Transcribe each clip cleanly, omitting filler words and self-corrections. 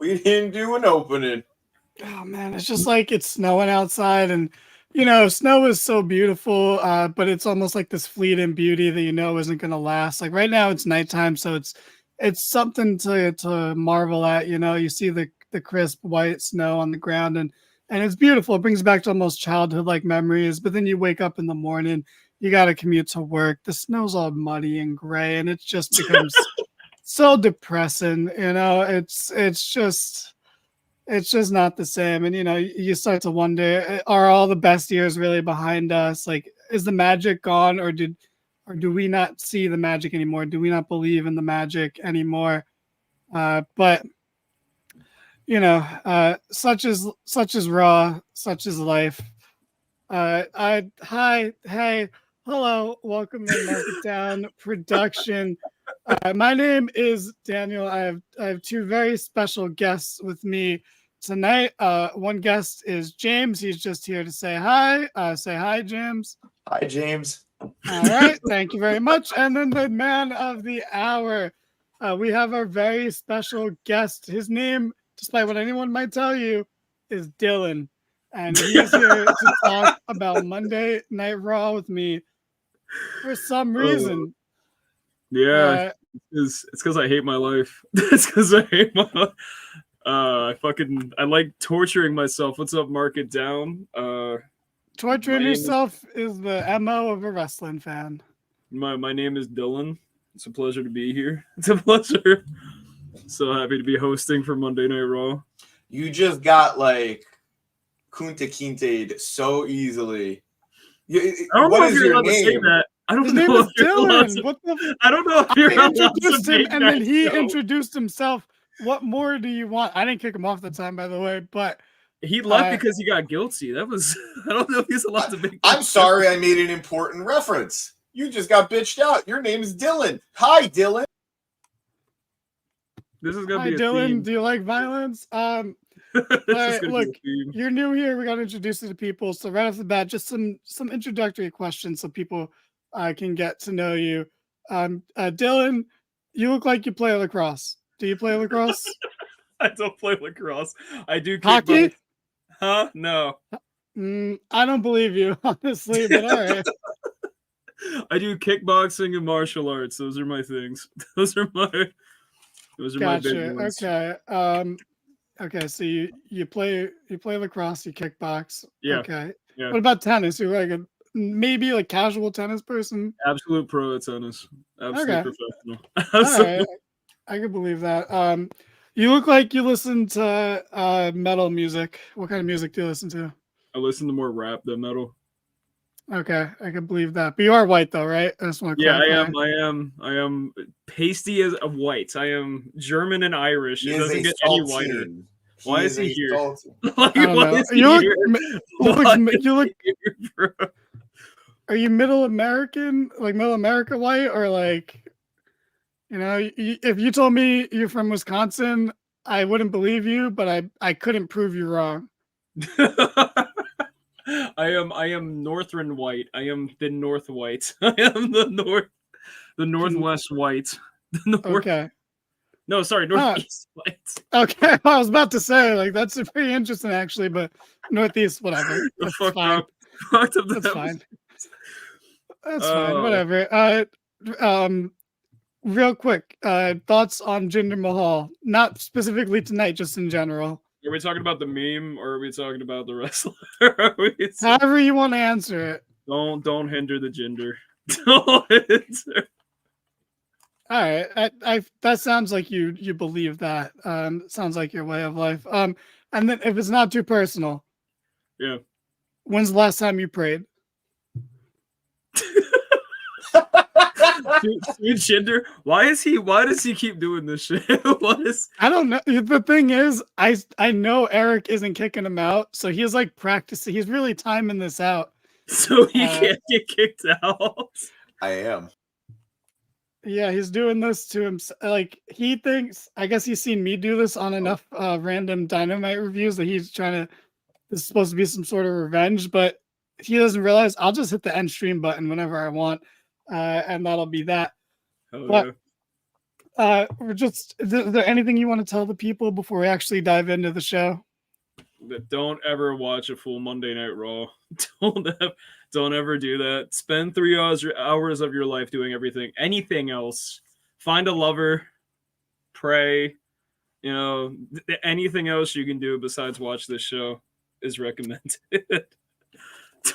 We didn't do an opening. Oh man, it's just like it's snowing outside, and snow is so beautiful, but it's almost like this fleeting beauty that isn't gonna last. Like right now, it's nighttime, so it's something to marvel at. You see the crisp white snow on the ground, and it's beautiful. It brings back to almost childhood like memories. But then you wake up in the morning, you got to commute to work. The snow's all muddy and gray, and it just becomes so depressing. It's just not the same. And you start to wonder, are all the best years really behind us? Like, is the magic gone, or do we not see the magic anymore? Do we not believe in the magic anymore? But such is Raw, such is life. Hi, hey, hello, welcome to Market Down Production. My name is Daniel. I have two very special guests with me tonight. One guest is James. He's just here to say hi. Say hi, James. Hi, James. All right, thank you very much. And then the man of the hour, we have our very special guest. His name, despite what anyone might tell you, is Dylan. And he's here to talk about Monday Night Raw with me for some reason. Yeah, it's because I hate my life. It's because I hate my life. I like torturing myself. What's up, Market Down? Torturing yourself is the MO of a wrestling fan. My name is Dylan. It's a pleasure to be here. It's a pleasure. So happy to be hosting for Monday Night Raw. You just got like Kunta Kinte'd so easily. I don't know if you're allowed to say that. I don't know if you're allowed to. I don't know if you're allowed to say that. And then he introduced himself. What more do you want? I didn't kick him off the time, by the way, but he left because he got guilty. That was. I don't know if he's allowed to make. I'm sorry, I made an important reference. You just got bitched out. Your name is Dylan. Hi, Dylan. This is gonna Hi, be a Dylan. theme. Do you like violence? Look, you're new here. We got to introduce you to people. So right off the bat, just some introductory questions so people can get to know you. Dylan, you look like you play lacrosse. Do you play lacrosse? I don't play lacrosse. I do hockey. Huh? No. I don't believe you, honestly, but all right. I do kickboxing and martial arts. Those are my things. Those are my big ones. Okay. Okay. So you play lacrosse. You kickbox. Yeah. Okay. Yeah. What about tennis? You're like maybe a casual tennis person. Absolute pro at tennis. Absolute professional. All right. I can believe that. You look like you listen to metal music. What kind of music do you listen to? I listen to more rap than metal. Okay, I can believe that. But you are white though, right? I just want to clarify. I am pasty as a white. I am German and Irish. It doesn't get any whiter. Why is he here? Like, why is he here? Are you middle American? Like middle America white, or like, if you told me you're from Wisconsin, I wouldn't believe you, but I couldn't prove you wrong. I am Northern white. I am the North white. I am the Northwest white. Okay. No, sorry, Northeast white. Okay, I was about to say that's pretty interesting actually, but Northeast, whatever. That's fine. That's fine. That's fine. Whatever. Real quick, thoughts on Jinder Mahal? Not specifically tonight, just in general. Are we talking about the meme, or are we talking about the wrestler? However you want to answer it. Don't hinder the gender. Don't hinder. All right, that sounds like you believe that. Sounds like your way of life. And then if it's not too personal, yeah. When's the last time you prayed? Dude, Jinder, why does he keep doing this shit? I don't know. The thing is, I know Eric isn't kicking him out, so he's like practicing. He's really timing this out. So he can't get kicked out. I am. Yeah, he's doing this to him. Like he thinks, I guess he's seen me do this on enough random Dynamite reviews that he's trying to. This is supposed to be some sort of revenge, but he doesn't realize I'll just hit the end stream button whenever I want. And that'll be that. Oh, but Is there anything you want to tell the people before we actually dive into the show? Don't ever watch a full Monday Night Raw. Don't ever do that. Spend 3 hours of your life doing anything else. Find a lover, pray. Anything else you can do besides watch this show is recommended.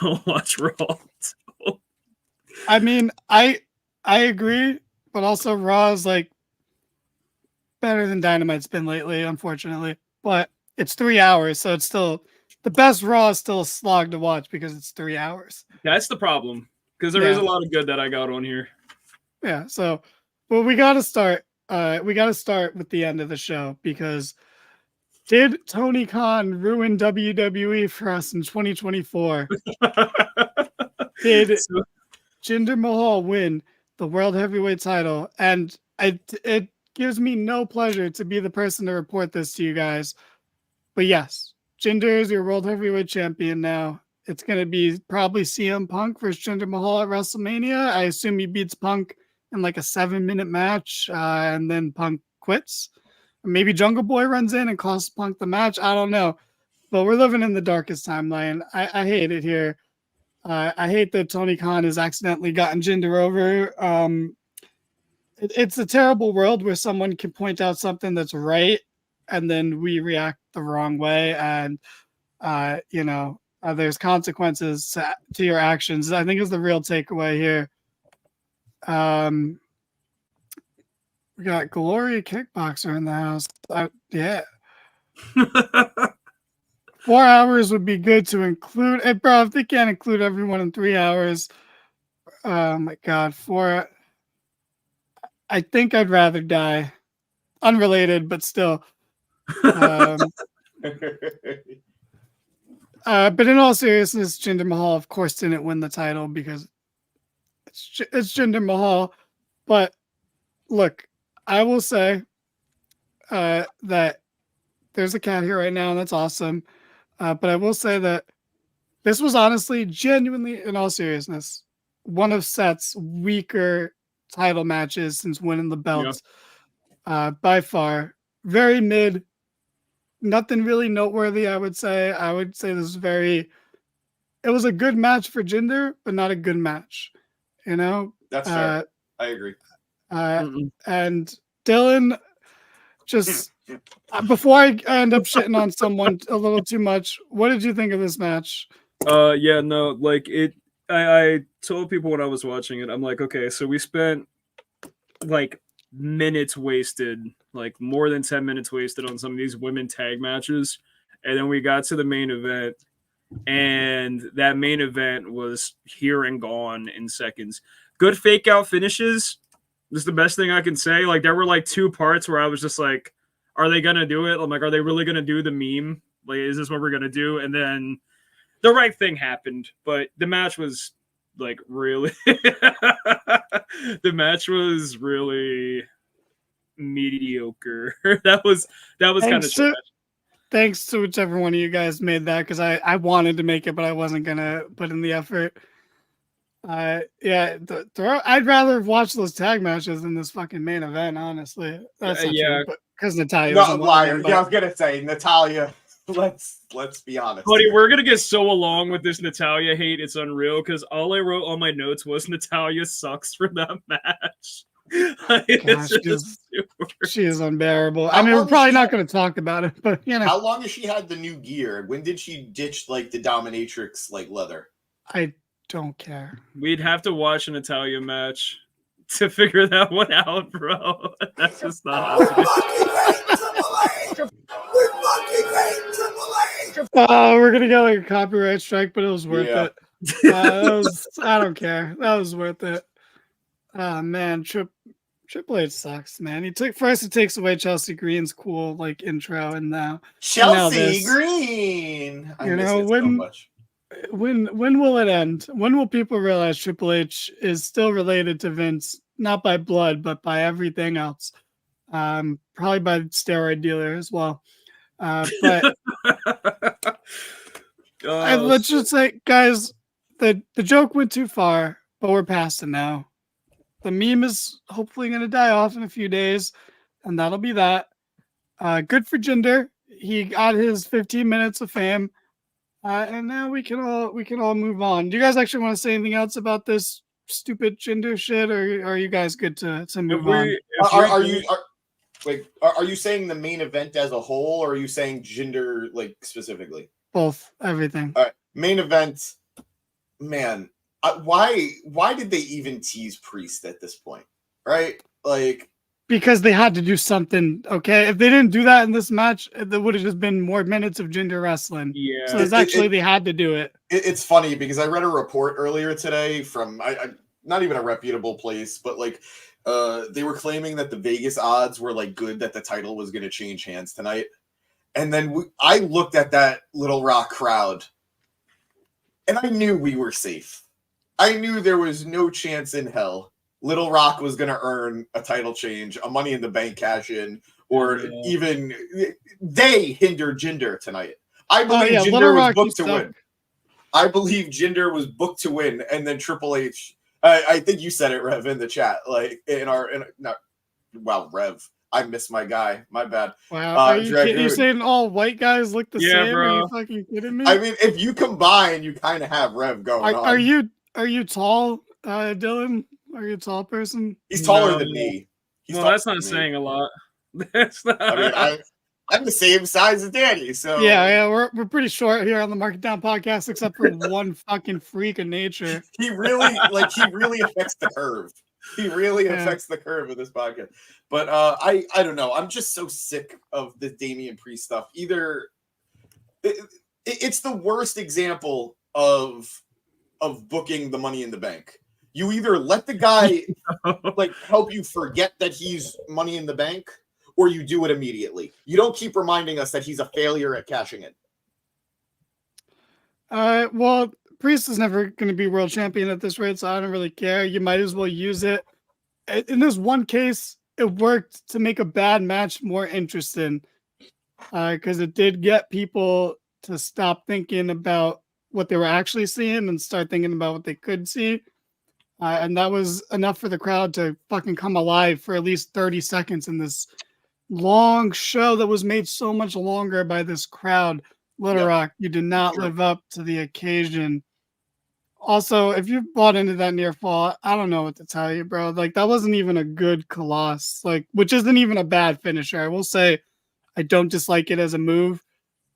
Don't watch Raw. I mean, I agree, but also Raw is like better than Dynamite's been lately, unfortunately. But it's 3 hours, so it's still the best Raw is still a slog to watch because it's 3 hours. That's the problem, because there is a lot of good that I got on here. Yeah, so well, we got to start. We got to start with the end of the show because did Tony Khan ruin WWE for us in 2024? Did Jinder Mahal win the World Heavyweight title? And it gives me no pleasure to be the person to report this to you guys. But yes, Jinder is your World Heavyweight Champion now. It's going to be probably CM Punk versus Jinder Mahal at WrestleMania. I assume he beats Punk in like a 7-minute match, and then Punk quits. Or maybe Jungle Boy runs in and costs Punk the match. I don't know. But we're living in the darkest timeline. I hate it here. I hate that Tony Khan has accidentally gotten Jinder over. It's a terrible world where someone can point out something that's right, and then we react the wrong way. And, there's consequences to your actions. I think is the real takeaway here. We got Glory Kickboxer in the house. Yeah. 4 hours would be good to include. Hey, bro, if they can't include everyone in 3 hours, oh my God, 4. I think I'd rather die. Unrelated, but still. But in all seriousness, Jinder Mahal, of course, didn't win the title because it's Jinder Mahal. But look, I will say that there's a cat here right now, and that's awesome. But I will say that this was honestly, genuinely, in all seriousness, one of Seth's weaker title matches since winning the belt. By far. Very mid. Nothing really noteworthy, I would say. I would say this is it was a good match for Jinder, but not a good match. That's fair. I agree. And Dylan, just before I end up shitting on someone a little too much, what did you think of this match? I told people when I was watching it, I'm like, okay, so we spent like minutes wasted, like more than 10 minutes wasted on some of these women tag matches, and then we got to the main event, and that main event was here and gone in seconds. Good fake out finishes. This is the best thing I can say. Like, there were like 2 parts where I was just like, are they gonna do it? I'm like, are they really gonna do the meme? Like, is this what we're gonna do? And then the right thing happened, but the match was like really the match was really mediocre. that was kind of trash. Thanks to whichever one of you guys made that, because I wanted to make it, but I wasn't gonna put in the effort. I'd rather watch those tag matches than this fucking main event, honestly. That's not true, but because Natalya was a liar. Yeah, I was gonna say Natalya. Let's be honest. Buddy, we're gonna get so along with this Natalya hate. It's unreal, because all I wrote on my notes was Natalya sucks for that match. She is unbearable. I mean, we're probably not going to talk about it, but how long has she had the new gear? When did she ditch like the dominatrix like leather? I don't care. We'd have to watch a Natalya match to figure that one out, bro. That's just not we're gonna get like a copyright strike, but it was worth it. I don't care. That was worth it. Oh man, Triple H sucks, man. He takes away Chelsea Green's cool like intro, and now Chelsea Green. I miss it so much. When will it end? When will people realize Triple H is still related to Vince, not by blood, but by everything else? Probably by steroid dealer as well. But let's just say, guys, the joke went too far, but we're past it now. the meme is hopefully going to die off in a few days, and that'll be that. Good for Jinder. He got his 15 minutes of fame, and now we can all move on. Do you guys actually want to say anything else about this stupid Jinder shit, or are you guys good to move on? Are you saying the main event as a whole, or are you saying Jinder like specifically? Both, everything. All right, main event, man. Why did they even tease Priest at this point? Right, like because they had to do something. Okay, if they didn't do that in this match, there would have just been more minutes of Jinder wrestling. Yeah. So it's actually they had to do it. It's funny because I read a report earlier today from I not even a reputable place, but like they were claiming that the Vegas odds were like good that the title was going to change hands tonight. And then I looked at that Little Rock crowd and I knew we were safe. I knew there was no chance in hell Little Rock was going to earn a title change, a Money in the Bank cash in, or even they hindered Jinder tonight. I believe Jinder was booked to win. I believe Jinder was booked to win, and then Triple H. I think you said it, Rev, in the chat. Like Rev. I miss my guy. My bad. Wow, are you saying all white guys look the same? Bro. Are you fucking kidding me? I mean, if you combine, you kind of have Rev going on. Are you tall, Dylan? Are you a tall person? He's taller than me. That's not saying a lot. That's not. I mean, I'm the same size as Danny, so yeah, we're pretty short here on the Mark It Down podcast, except for one fucking freak of nature. He really affects the curve. He really affects the curve of this podcast. But I don't know. I'm just so sick of the Damian Priest stuff. Either it's the worst example of booking the Money in the Bank. You either let the guy like help you forget that he's Money in the Bank, or you do it immediately. You don't keep reminding us that he's a failure at cashing in. Well, Priest is never going to be world champion at this rate, so I don't really care. You might as well use it. In this one case, it worked to make a bad match more interesting, because it did get people to stop thinking about what they were actually seeing and start thinking about what they could see. And that was enough for the crowd to fucking come alive for at least 30 seconds in this long show that was made so much longer by this crowd. Little Rock, you did not live up to the occasion. Also, if you bought into that near fall, I don't know what to tell you, bro. Like, that wasn't even a good Colossus, like, which isn't even a bad finisher. I will say I don't dislike it as a move,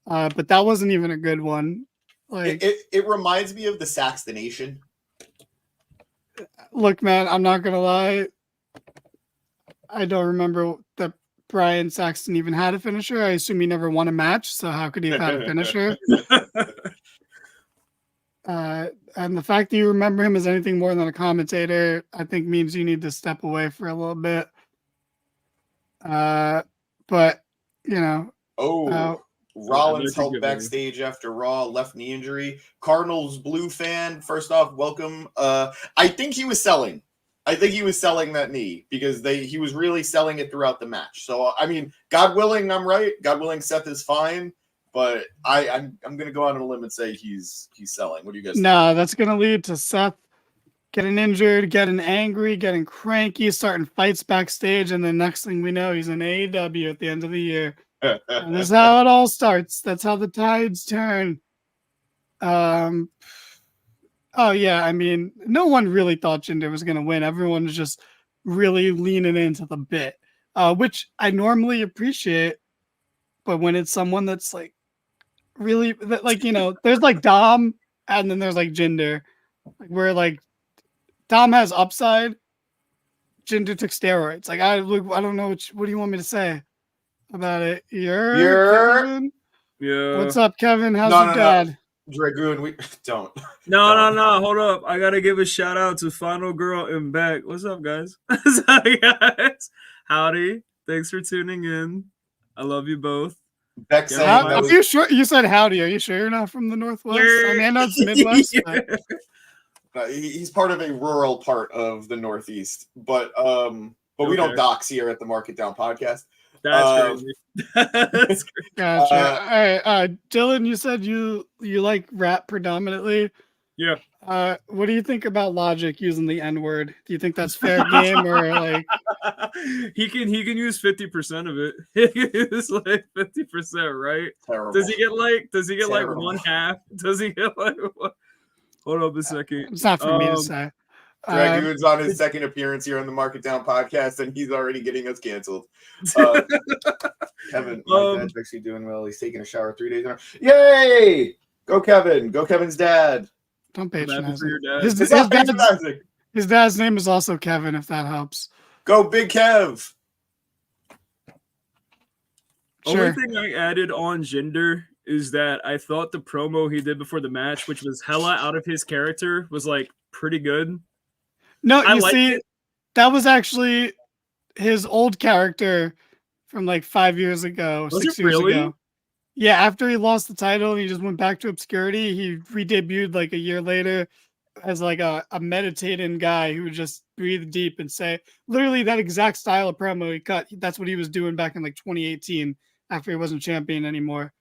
but that wasn't even a good one. Like, it reminds me of the Saxtonation. Look, man, I'm not gonna lie. I don't remember that Brian Saxton even had a finisher. I assume he never won a match, so how could he have had a finisher? And the fact that you remember him as anything more than a commentator, I think means you need to step away for a little bit. But you know, Rollins helped backstage after Raw, left knee injury. Cardinals blue fan, first off, welcome. I think he was selling. I think he was selling that knee because he was really selling it throughout the match. So I mean, God willing, I'm right. God willing, Seth is fine. But I'm gonna go out on a limb and say he's selling. What do you guys think? No, that's gonna lead to Seth getting injured, getting angry, getting cranky, starting fights backstage, and then next thing we know, he's in AEW at the end of the year. And this is how it all starts. That's how the tides turn. Oh yeah, I mean, no one really thought Jinder was gonna win. Everyone was just really leaning into the bit, which I normally appreciate. But when it's someone that's like really like, there's like Dom and then there's like Jinder, where like Dom has upside, Jinder took steroids. Like I don't know what do you want me to say about it? Kevin? Yeah. What's up, Kevin? How's your dad? No. Dragoon, we don't. No. Hold up. I gotta give a shout out to Final Girl and Beck. What's up, guys? What's up, guys? Howdy. Thanks for tuning in. I love you both. Beck saying are you sure? You said howdy. Are you sure you're not from the Northwest? I mean, I know it's Midwest. But... he's part of a rural part of the Northeast, but we don't dox here at the Mark It Down podcast. That's crazy. That's crazy. Gotcha. All right, Dylan, you said you like rap predominantly. Yeah. What do you think about Logic using the N-word? Do you think that's fair game or like he can use 50% of it. He can use like 50%, right? Terrible. Does he get like Terrible. one half? Does he get like what? Hold up a second. It's not for me to say. Dragoon's on his second appearance here on the Market Down podcast, and he's already getting us canceled. Kevin, my dad's actually doing well. He's taking a shower 3 days in a row. Yay! Go Kevin! Go Kevin's dad. Don't patronize for your him. dad. His dad's name is also Kevin, if that helps. Go Big Kev! Sure. Only thing I added on Jinder is that I thought the promo he did before the match, which was hella out of his character, was like pretty good. No, I you liked see, it. that was actually his old character from like 5 years ago, Was 6 it years really? ago. Yeah, after he lost the title and he just went back to obscurity, he re-debuted like a year later as like a meditating guy who would just breathe deep and say literally that exact style of promo he cut. That's what he was doing back in like 2018 after he wasn't champion anymore.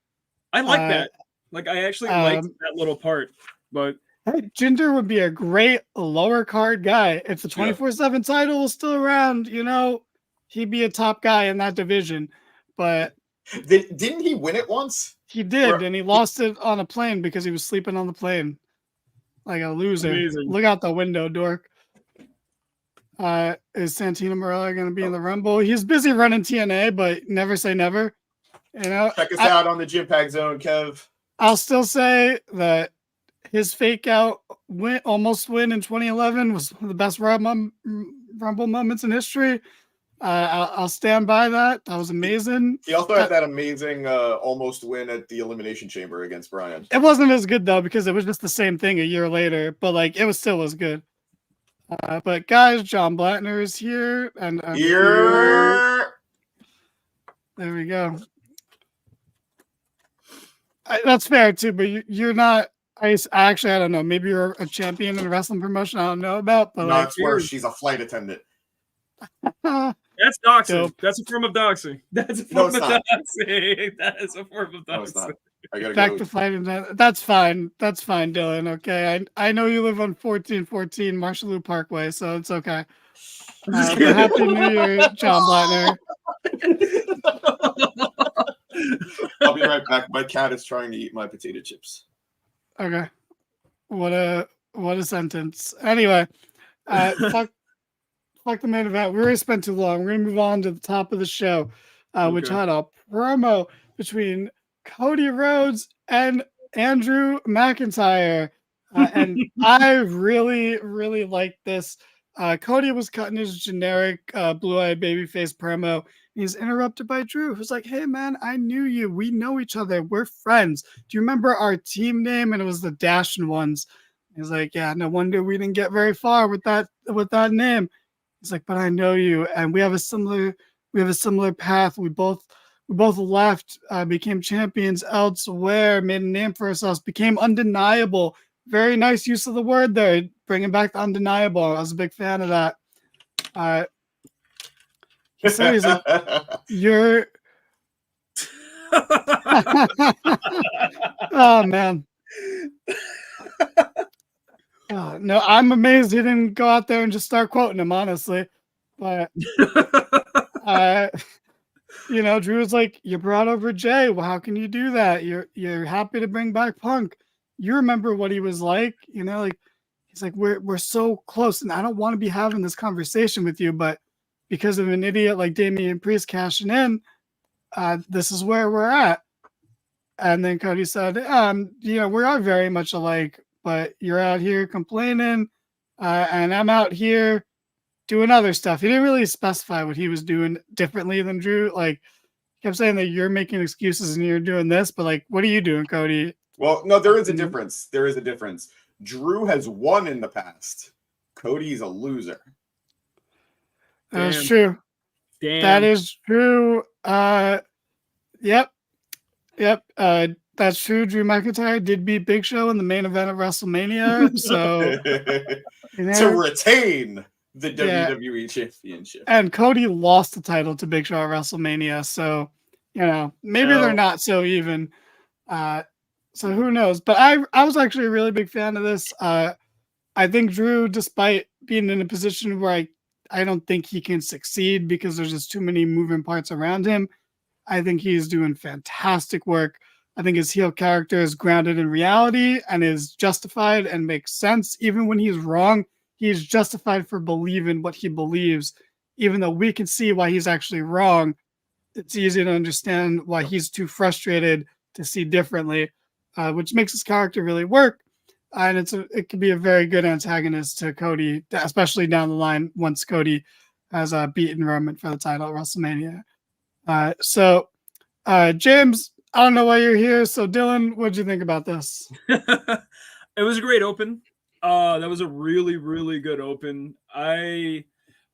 I like that. Like I actually liked that little part, but hey, Jinder would be a great lower card guy. If the 24/7 title was still around, you know, he'd be a top guy in that division. But didn't he win it once? He did, and he lost it on a plane because he was sleeping on the plane. Like a loser. Amazing. Look out the window, dork. Is Santino Marella going to be in the Rumble? He's busy running TNA, but never say never. You know, check us out on the Gym Pack Zone, Kev. I'll still say that his fake out almost win in 2011 was one of the best Rumble moments in history. I'll stand by that. That was amazing. He also had that amazing almost win at the Elimination Chamber against Bryan. It wasn't as good though because it was just the same thing a year later, but like it was still as good. But guys, John Blattner is here, and here. There we go. That's fair too, but you're not. I don't know. Maybe you're a champion in a wrestling promotion I don't know about, but no, it's worse. She's a flight attendant. That's doxing. Dope. That's a form of doxing. That's a form of not. doxing. That is a form of doxing. No, it's not. I gotta back go. to flight attendant. That's fine. That's fine, Dylan. Okay, I know you live on 1414 Marshalloo Parkway, so it's okay. Happy New Year, John Blattner. I'll be right back. My cat is trying to eat my potato chips. Okay. What a sentence. Anyway, fuck the main event. We already spent too long. We're gonna move on to the top of the show, which had a promo between Cody Rhodes and Andrew McIntyre. And I really, really liked this. Cody was cutting his generic blue-eyed babyface promo. He's interrupted by Drew, who's like, "Hey, man, I knew you. We know each other. We're friends. Do you remember our team name?" And it was the Dashing Ones. He's like, "Yeah, no wonder we didn't get very far with that name." He's like, "But I know you, and we have a similar path. We both left, became champions elsewhere, made a name for ourselves, became undeniable." Very nice use of the word there, bringing back the undeniable. I was a big fan of that. He said, he's like, "You're." Oh man. No, I'm amazed he didn't go out there and just start quoting him, honestly. But Drew was like, "You brought over Jay. Well, how can you do that? You're happy to bring back Punk. You remember what he was like, like." He's like, we're so close, and I don't want to be having this conversation with you, but because of an idiot like Damian Priest cashing in, this is where we're at. And then Cody said, we are very much alike, but you're out here complaining, and I'm out here doing other stuff. He didn't really specify what he was doing differently than Drew. Like, he kept saying that you're making excuses and you're doing this, but like, what are you doing, Cody? Well, no, there is a difference. There is a difference. Drew has won in the past. Cody's a loser. That's true. Damn. That is true. Yep. That's true. Drew McIntyre did beat Big Show in the main event of WrestleMania. So to retain the WWE Championship. And Cody lost the title to Big Show at WrestleMania. So, maybe they're not so even. So who knows? But I was actually a really big fan of this. I think Drew, despite being in a position where I don't think he can succeed because there's just too many moving parts around him, I think he's doing fantastic work. I think his heel character is grounded in reality and is justified and makes sense. Even when he's wrong, he's justified for believing what he believes. Even though we can see why he's actually wrong, it's easy to understand why he's too frustrated to see differently, which makes his character really work. And it could be a very good antagonist to Cody, especially down the line once Cody has beaten Roman for the title at WrestleMania. So James, I don't know why you're here. So Dylan, what'd you think about this? It was a great open. That was a really, really good open.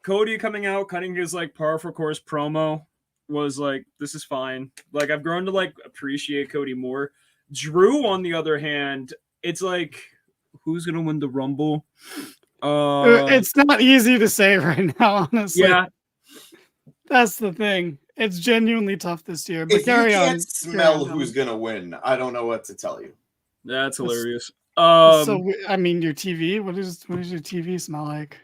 Cody coming out, cutting his like par for course promo was like, this is fine. Like I've grown to like appreciate Cody more. Drew, on the other hand, it's like, who's gonna win the Rumble? It's not easy to say right now, honestly. Yeah, that's the thing. It's genuinely tough this year. But if you can't smell who's gonna win, I don't know what to tell you. That's hilarious. So I mean, your TV. What does your TV smell like?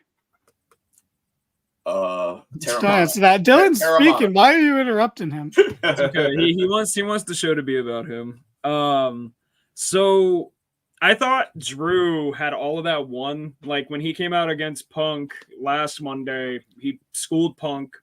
Dylan's speaking. Why are you interrupting him? It's okay. He wants the show to be about him. So I thought Drew had all of that won. Like when he came out against Punk last Monday, he schooled Punk.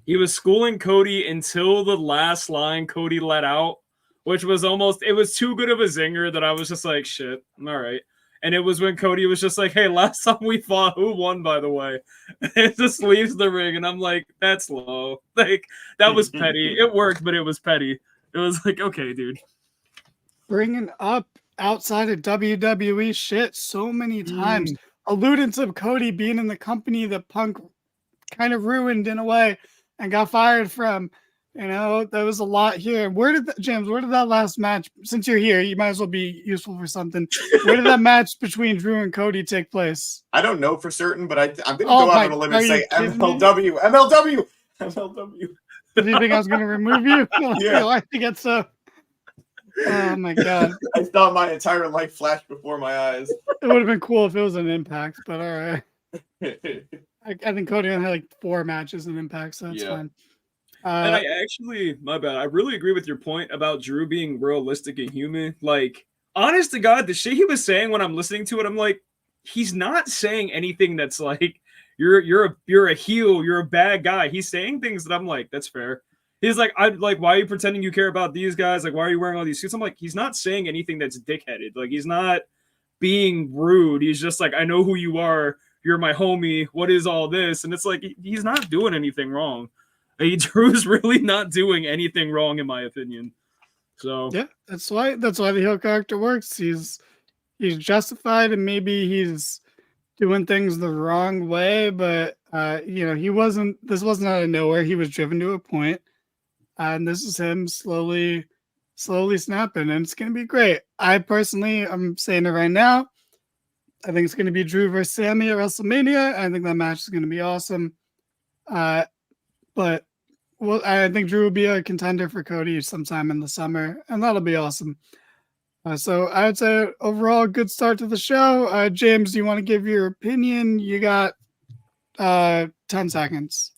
He was schooling Cody until the last line Cody let out, which was it was too good of a zinger that I was just like, shit, all right. And it was when Cody was just like, hey, last time we fought, who won, by the way? It just leaves the ring. And I'm like, that's low. Like, that was petty. It worked, but it was petty. It was like, okay, dude. Bringing up outside of WWE shit so many times, alluding to Cody being in the company that Punk kind of ruined in a way and got fired from. You know, there was a lot here. James, where did that last match, since you're here, you might as well be useful for something. Where did that match between Drew and Cody take place? I don't know for certain, but I'm going to go out on a limb and say MLW. Did you think I was going to remove you? Yeah. I think it's so. Oh my God. I thought my entire life flashed before my eyes. It would have been cool if it was an Impact, but all right. I think Cody only had like 4 matches in Impact, so that's fine. And I actually, my bad, I really agree with your point about Drew being realistic and human. Like, honest to God, the shit he was saying when I'm listening to it, I'm like, he's not saying anything that's like, you're a heel, you're a bad guy. He's saying things that I'm like, that's fair. He's like, why are you pretending you care about these guys? Like, why are you wearing all these suits? I'm like, he's not saying anything that's dickheaded. Like, he's not being rude. He's just like, I know who you are. You're my homie. What is all this? And it's like, he's not doing anything wrong. Drew's really not doing anything wrong, in my opinion. So yeah, that's why the heel character works. He's justified, and maybe he's doing things the wrong way, but this wasn't out of nowhere. He was driven to a point, and this is him slowly snapping, and it's gonna be great. I'm saying it right now. I think it's gonna be Drew versus Sammy at WrestleMania. I think that match is gonna be awesome. But I think Drew will be a contender for Cody sometime in the summer, and that'll be awesome. So I would say overall, good start to the show. James, do you want to give your opinion? You got 10 seconds.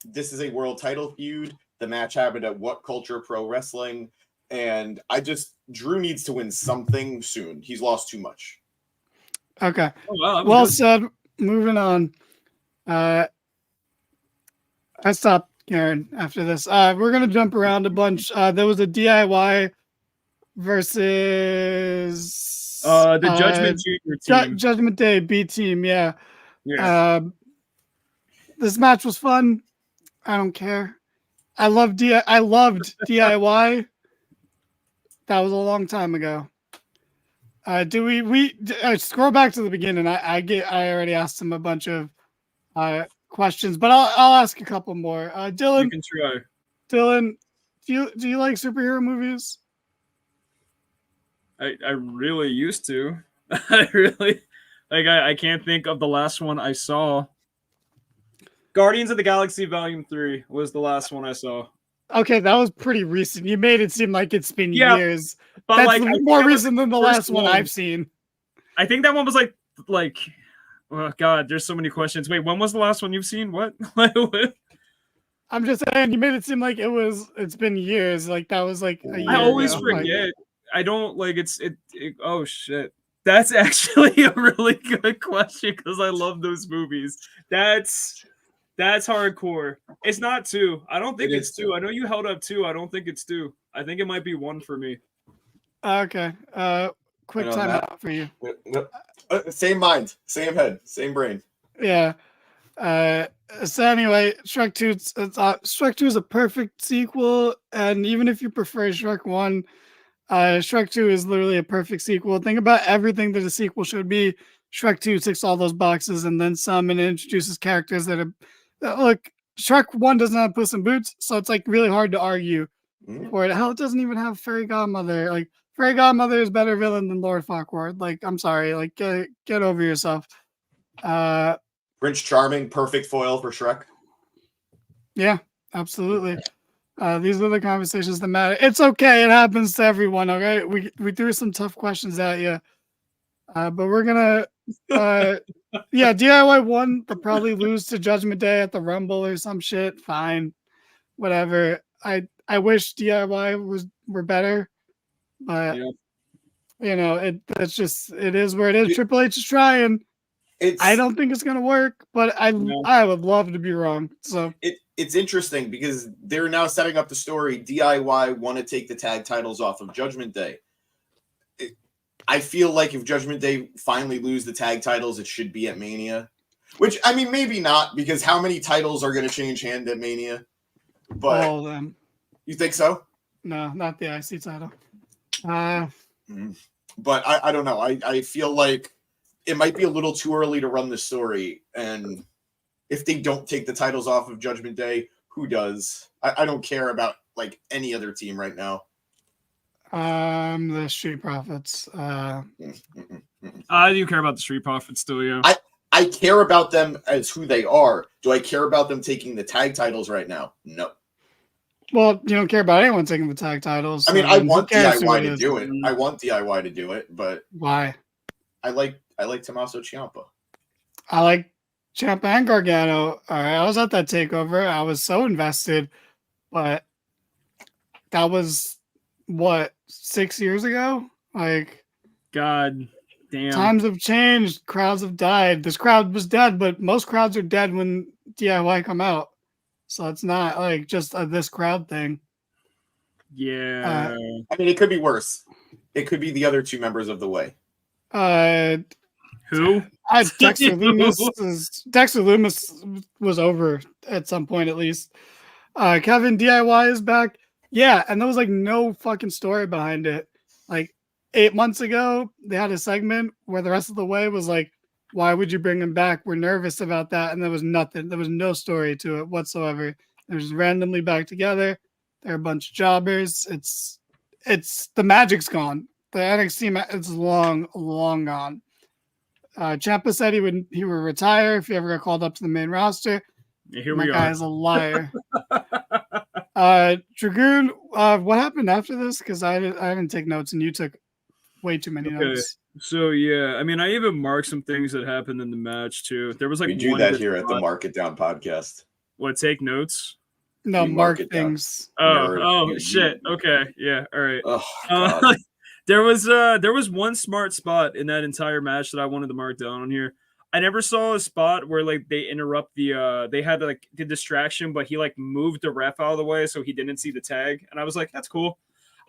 This is a world title feud. The match happened at What Culture Pro Wrestling, and Drew needs to win something soon. He's lost too much. Okay. Oh, wow, well good. said. Moving on. I stopped Karen after this. We're gonna jump around a bunch. There was a DIY versus the Judgment Junior team. Judgment Day B team. Yeah. This match was fun. I don't care. I loved DIY. That was a long time ago. Do we scroll back to the beginning? I already asked him a bunch of questions, but I'll ask a couple more. Dylan, you can try. Dylan, do you like superhero movies? I really used to. I really I can't think of the last one I saw. Guardians of the Galaxy Volume 3 was the last one I saw. Okay, that was pretty recent. You made it seem like it's been Yeah, years. but That's like I think more that was recent than the first last one I've seen. I think that one was like oh god, there's so many questions. Wait, when was the last one you've seen? What? I'm just saying, you made it seem like it's been years. Like that was like a year I always ago. forget. I don't like it. Oh shit. That's actually a really good question because I love those movies. That's hardcore. It's not 2. I don't think it's 2. I know you held up 2. I don't think it's 2. I think it might be 1 for me. Okay. Quick time out for you. Same mind, same head, same brain. Yeah. So anyway, Shrek 2, Shrek 2 is a perfect sequel, and even if you prefer Shrek 1, Shrek 2 is literally a perfect sequel. Think about everything that a sequel should be. Shrek 2 ticks all those boxes and then some, and it introduces characters that are look. Shrek 1 doesn't have Puss in Boots, so it's like really hard to argue for it. Hell, it doesn't even have Fairy Godmother. Like Fairy Godmother is better villain than Lord Farquaad. Like, I'm sorry, like get over yourself. Prince Charming, perfect foil for Shrek. Yeah, absolutely. These are the conversations that matter. It's okay. It happens to everyone. Okay, we threw some tough questions at you, but we're gonna, yeah, DIY won. They'll probably lose to Judgment Day at the Rumble or some shit. Fine, whatever. I wish DIY were better, but you know it is where it is. Triple H is trying. I don't think it's gonna work, but I would love to be wrong. So it's interesting because they're now setting up the story. DIY want to take the tag titles off of Judgment Day. I feel like if Judgment Day finally lose the tag titles, it should be at Mania. Which, I mean, maybe not, because how many titles are going to change hand at Mania? But all of them. You think so? No, not the IC title. But I don't know. I feel like it might be a little too early to run the story, and if they don't take the titles off of Judgment Day, who does? I don't care about like any other team right now. The Street Profits. I do care about the Street Profits still, yeah. I care about them as who they are. Do I care about them taking the tag titles right now? No. Well, you don't care about anyone taking the tag titles. I mean, I want DIY to do it. I want DIY to do it, but why? I like Tommaso Ciampa. I like Ciampa and Gargano. All right, I was at that takeover. I was so invested, but that was what 6 years ago. Like, God damn, times have changed. Crowds have died. This crowd was dead, but most crowds are dead when DIY come out. So it's not like just this crowd thing. Yeah. I mean, it could be worse. It could be the other two members of the Way. Who? Dexter Loomis was over at some point at least. Kevin DIY is back. Yeah, and there was like no fucking story behind it. Like 8 months ago, they had a segment where the rest of the Way was like, why would you bring him back? We're nervous about that. And there was nothing. There was no story to it whatsoever. They're just randomly back together. They're a bunch of jobbers. It's the magic's gone. The NXT it's long gone. Ciampa said he would retire if he ever got called up to the main roster. Yeah, here we are. That guy's a liar. Dragoon, what happened after this? Because I didn't take notes and you took way too many notes. So yeah, I mean, I even marked some things that happened in the match too. There was like we do that here at the Mark It Down podcast. What, take notes? No, mark things. Oh, shit. Okay, yeah, all right. Oh, there was one smart spot in that entire match that I wanted to mark down on here. I never saw a spot where like they interrupt they had like the distraction, but he like moved the ref out of the way so he didn't see the tag, and I was like, that's cool.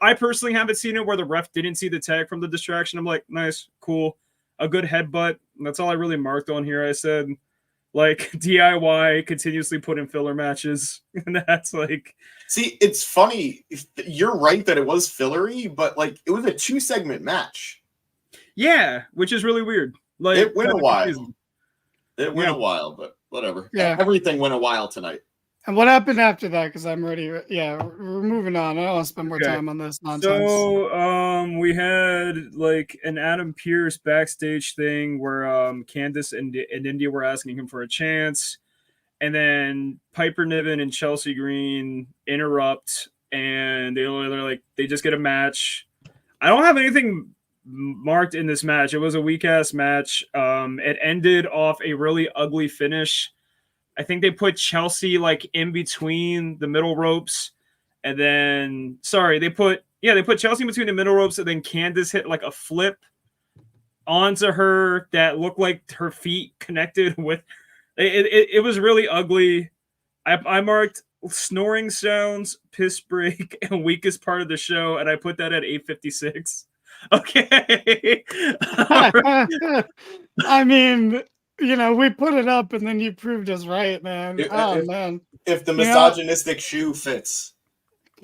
I personally haven't seen it where the ref didn't see the tag from the distraction. I'm like, nice, cool. A good headbutt. That's all I really marked on here. I said, like, DIY continuously put in filler matches. And that's like... See, it's funny. You're right that it was fillery, but, like, it was a 2-segment match. Yeah, which is really weird. Like, it went a while. It went a while, but whatever. Yeah. Everything went a while tonight. And what happened after that? Because I'm ready. Yeah, we're moving on. I don't want to spend more time on this nonsense. So, we had like an Adam Pearce backstage thing where Candice and India were asking him for a chance, and then Piper Niven and Chelsea Green interrupt, and they just get a match. I don't have anything marked in this match. It was a weak ass match. It ended off a really ugly finish. I think they put Chelsea like in between the middle ropes, and then they put Chelsea in between the middle ropes, and then Candice hit like a flip onto her that looked like her feet connected with. It was really ugly. I marked snoring sounds, piss break, and weakest part of the show, and I put that at 8:56. Okay. I mean, we put it up, and then you proved us right, man. Man. If the misogynistic shoe fits.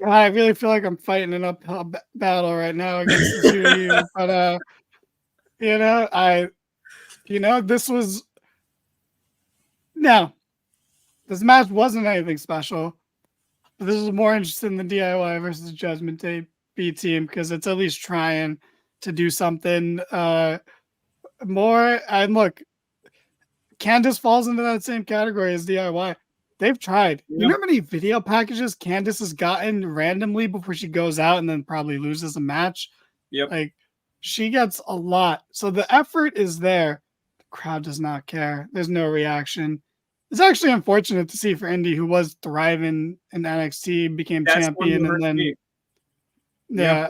I really feel like I'm fighting an uphill battle right now against the two of you. But, this was... No. This match wasn't anything special. But this is more interesting than DIY versus Judgment Day B Team, because it's at least trying to do something more. And look, Candice falls into that same category as DIY. They've tried. You know how many video packages Candice has gotten randomly before she goes out and then probably loses a match? Yep. Like, she gets a lot. So the effort is there. The crowd does not care. There's no reaction. It's actually unfortunate to see for Indy, who was thriving in NXT, became champion, and then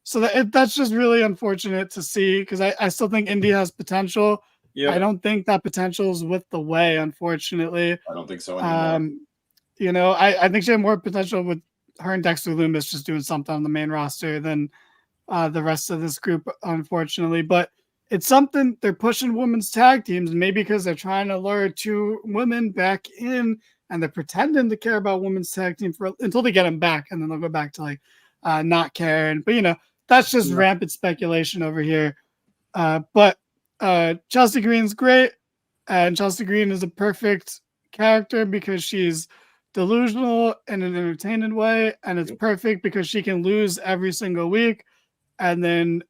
so that's just really unfortunate to see, because I still think Indy has potential. Yeah, I don't think that potential is with the way, unfortunately. I don't think so anymore. I think she had more potential with her and Dexter Lumis just doing something on the main roster than the rest of this group, unfortunately. But it's something they're pushing women's tag teams, maybe because they're trying to lure two women back in, and they're pretending to care about women's tag team until they get them back, and then they'll go back to not caring. But that's just rampant speculation over here. But Chelsea Green's great, and Chelsea Green is a perfect character because she's delusional in an entertaining way, and it's perfect because she can lose every single week and then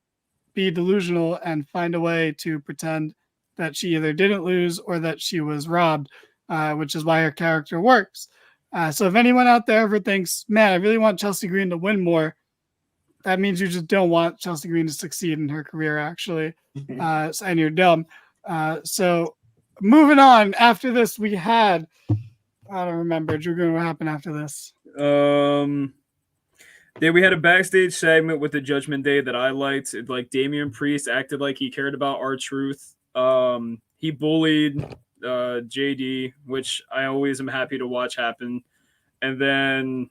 be delusional and find a way to pretend that she either didn't lose or that she was robbed, which is why her character works. So if anyone out there ever thinks, man, I really want Chelsea Green to win more, that means you just don't want Chelsea Green to succeed in her career, actually, and you're dumb. So moving on, after this, we had, I don't remember, Drew, what happened after this? Then we had a backstage segment with the Judgment Day that I liked. Like, Damian Priest acted like he cared about R-Truth. He bullied JD, which I always am happy to watch happen. And then,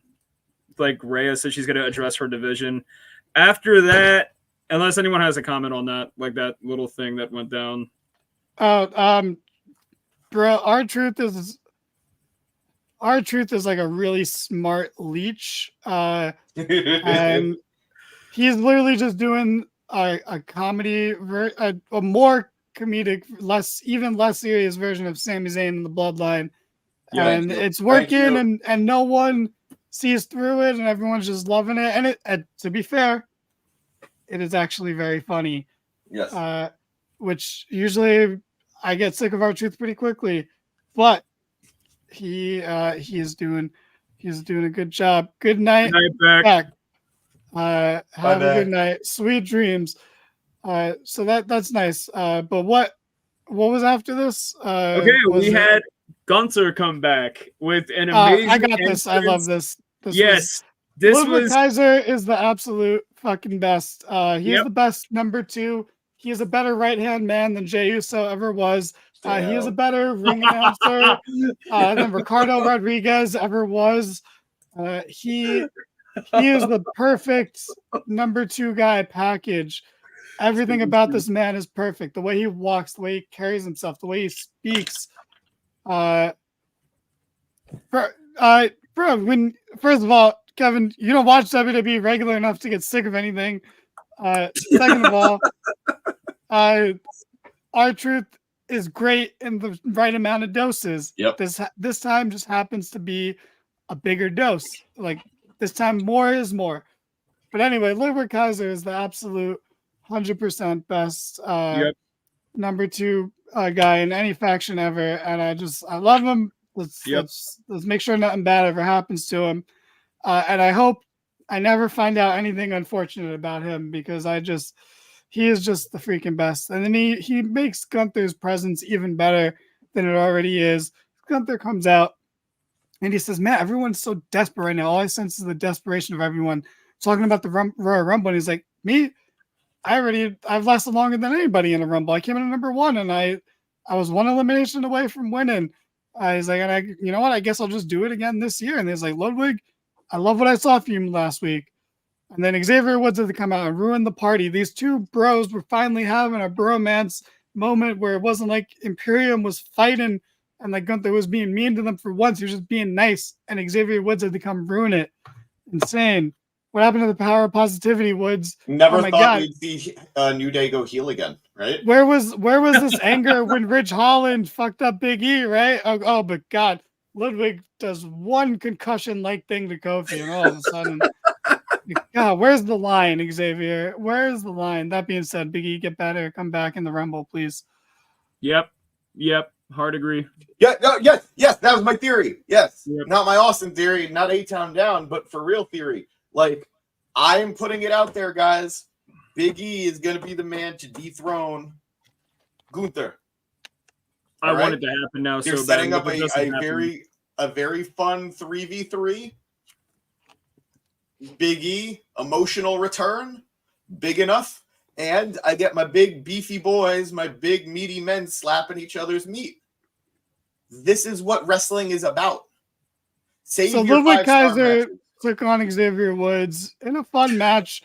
Rhea said she's going to address her division. After that, unless anyone has a comment on that, that little thing that went down. Bro, R-Truth is like a really smart leech. And he's literally just doing a comedy, a more comedic, less serious version of Sami Zayn in the Bloodline. And it's working, and no one sees through it, and everyone's just loving it. And to be fair, it is actually very funny. Yes. Which usually I get sick of R-Truth pretty quickly, but he is doing a good job. Good night. Back. Have a good night. Sweet dreams. So that's nice. But what was after this? We had Gunther come back with an amazing. I got this. I love this. This was Kaiser is the absolute fucking best. He is the best number 2. He is a better right-hand man than Jey Uso ever was. He is a better ring announcer than Ricardo Rodriguez ever was. He is the perfect number 2 guy package. Everything about this man is perfect. The way he walks, the way he carries himself, the way he speaks. First of all, Kevin, you don't watch WWE regular enough to get sick of anything. Second of all, R-Truth is great in the right amount of doses. Yep. This time just happens to be a bigger dose. This time more is more. But anyway, Ludwig Kaiser is the absolute 100% best number 2 guy in any faction ever, and I love him. Let's make sure nothing bad ever happens to him. And I hope I never find out anything unfortunate about him, because he is just the freaking best. And then he makes Gunther's presence even better than it already is. Gunther comes out and he says, "Man, everyone's so desperate right now. All I sense is the desperation of everyone talking about the Royal Rumble." And he's like, "Me, I've lasted longer than anybody in a Rumble. I came in at number 1 and I was one elimination away from winning." He's like, "And you know what? I guess I'll just do it again this year." And he's like, "Ludwig, I love what I saw from you last week." And then Xavier Woods had to come out and ruin the party. These two bros were finally having a bromance moment where it wasn't like Imperium was fighting and like Gunther was being mean to them for once. He was just being nice. And Xavier Woods had to come ruin it. Insane. What happened to the power of positivity, Woods? Never thought we'd see New Day go heel again, right? Where was this anger when Ridge Holland fucked up Big E, right? Oh, but God, Ludwig does one concussion-like thing to Kofi, and all of a sudden, God, where's the line, Xavier? Where's the line? That being said, Big E, get better. Come back in the Rumble, please. Yep. Hard agree. Yes. That was my theory. Yes, not my Austin theory, not A-Town down, but for real theory. Like, I'm putting it out there, guys. Big E is going to be the man to dethrone Gunther. I want it to happen now. You're setting up a very fun 3v3. Big E, emotional return, big enough, and I get my big beefy boys, my big meaty men slapping each other's meat. This is what wrestling is about. So Ludwig Kaiser took on Xavier Woods in a fun match,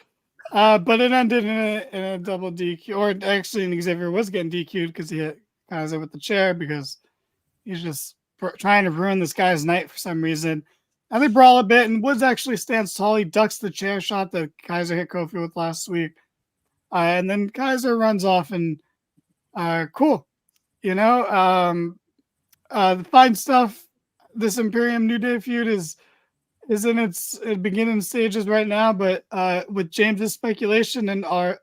but it ended in a double DQ, or actually Xavier was getting DQ'd because he hit Kaiser with the chair because he's just trying to ruin this guy's night for some reason. And they brawl a bit, and Woods actually stands tall. He ducks the chair shot that Kaiser hit Kofi with last week. And then Kaiser runs off, and cool. You know, the fine stuff. This Imperium New Day feud is in its beginning stages right now, but with James's speculation and are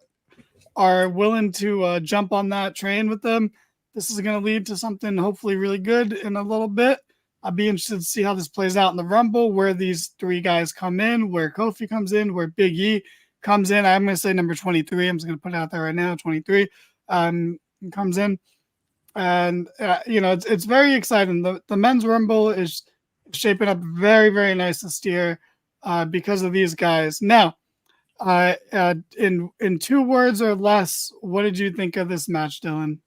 willing to jump on that train with them, this is going to lead to something hopefully really good in a little bit. I'll be interested to see how this plays out in the Rumble, where these three guys come in, where Kofi comes in, where Big E comes in. I'm going to say number 23. I'm just going to put it out there right now, 23 comes in. And, you know, it's very exciting. The men's Rumble is shaping up very, very nice this year because of these guys. Now, in 2 words or less, what did you think of this match, Dylan?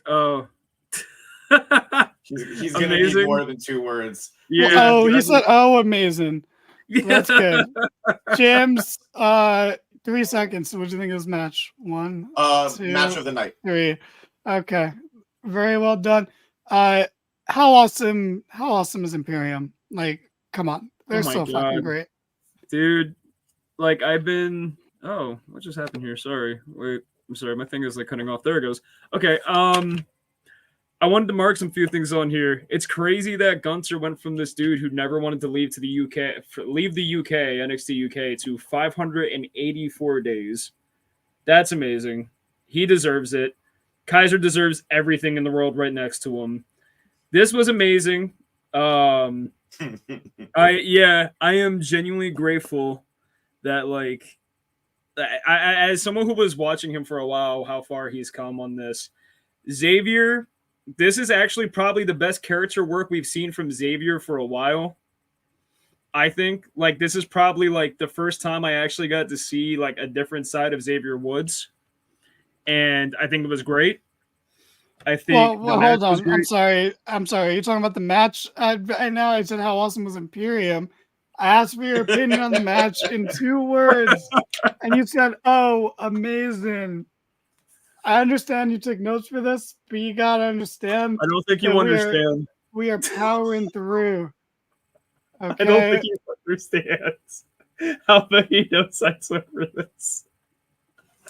Oh, he's going to need more than 2 words. Yeah. Oh, he said, "Oh, amazing." Yeah. That's good. James, 3 seconds. What do you think of this match? 1, 2, match of the night. 3. Okay, very well done. How awesome is Imperium? Like, come on, they're so fucking great, dude. Like, I've been. Oh, what just happened here? Sorry. Wait, I'm sorry. My thing is like cutting off. There it goes. Okay. I wanted to mark some few things on here. It's crazy that Gunther went from this dude who never wanted to leave the UK, NXT UK, to 584 days. That's amazing. He deserves it. Kaiser deserves everything in the world right next to him. This was amazing. I am genuinely grateful that, like, I as someone who was watching him for a while, how far he's come on this. Xavier, this is actually probably the best character work we've seen from Xavier for a while. I think, like, this is probably like the first time I actually got to see like a different side of Xavier Woods. And I think it was great. I think. Well, hold on. I'm sorry. You're talking about the match. I know I said how awesome was Imperium. I asked for your opinion on the match in 2 words, and you said, "Oh, amazing." I understand you took notes for this, but you gotta understand. I don't think you understand. We are powering through. Okay? I don't think he understands how many notes I took for this.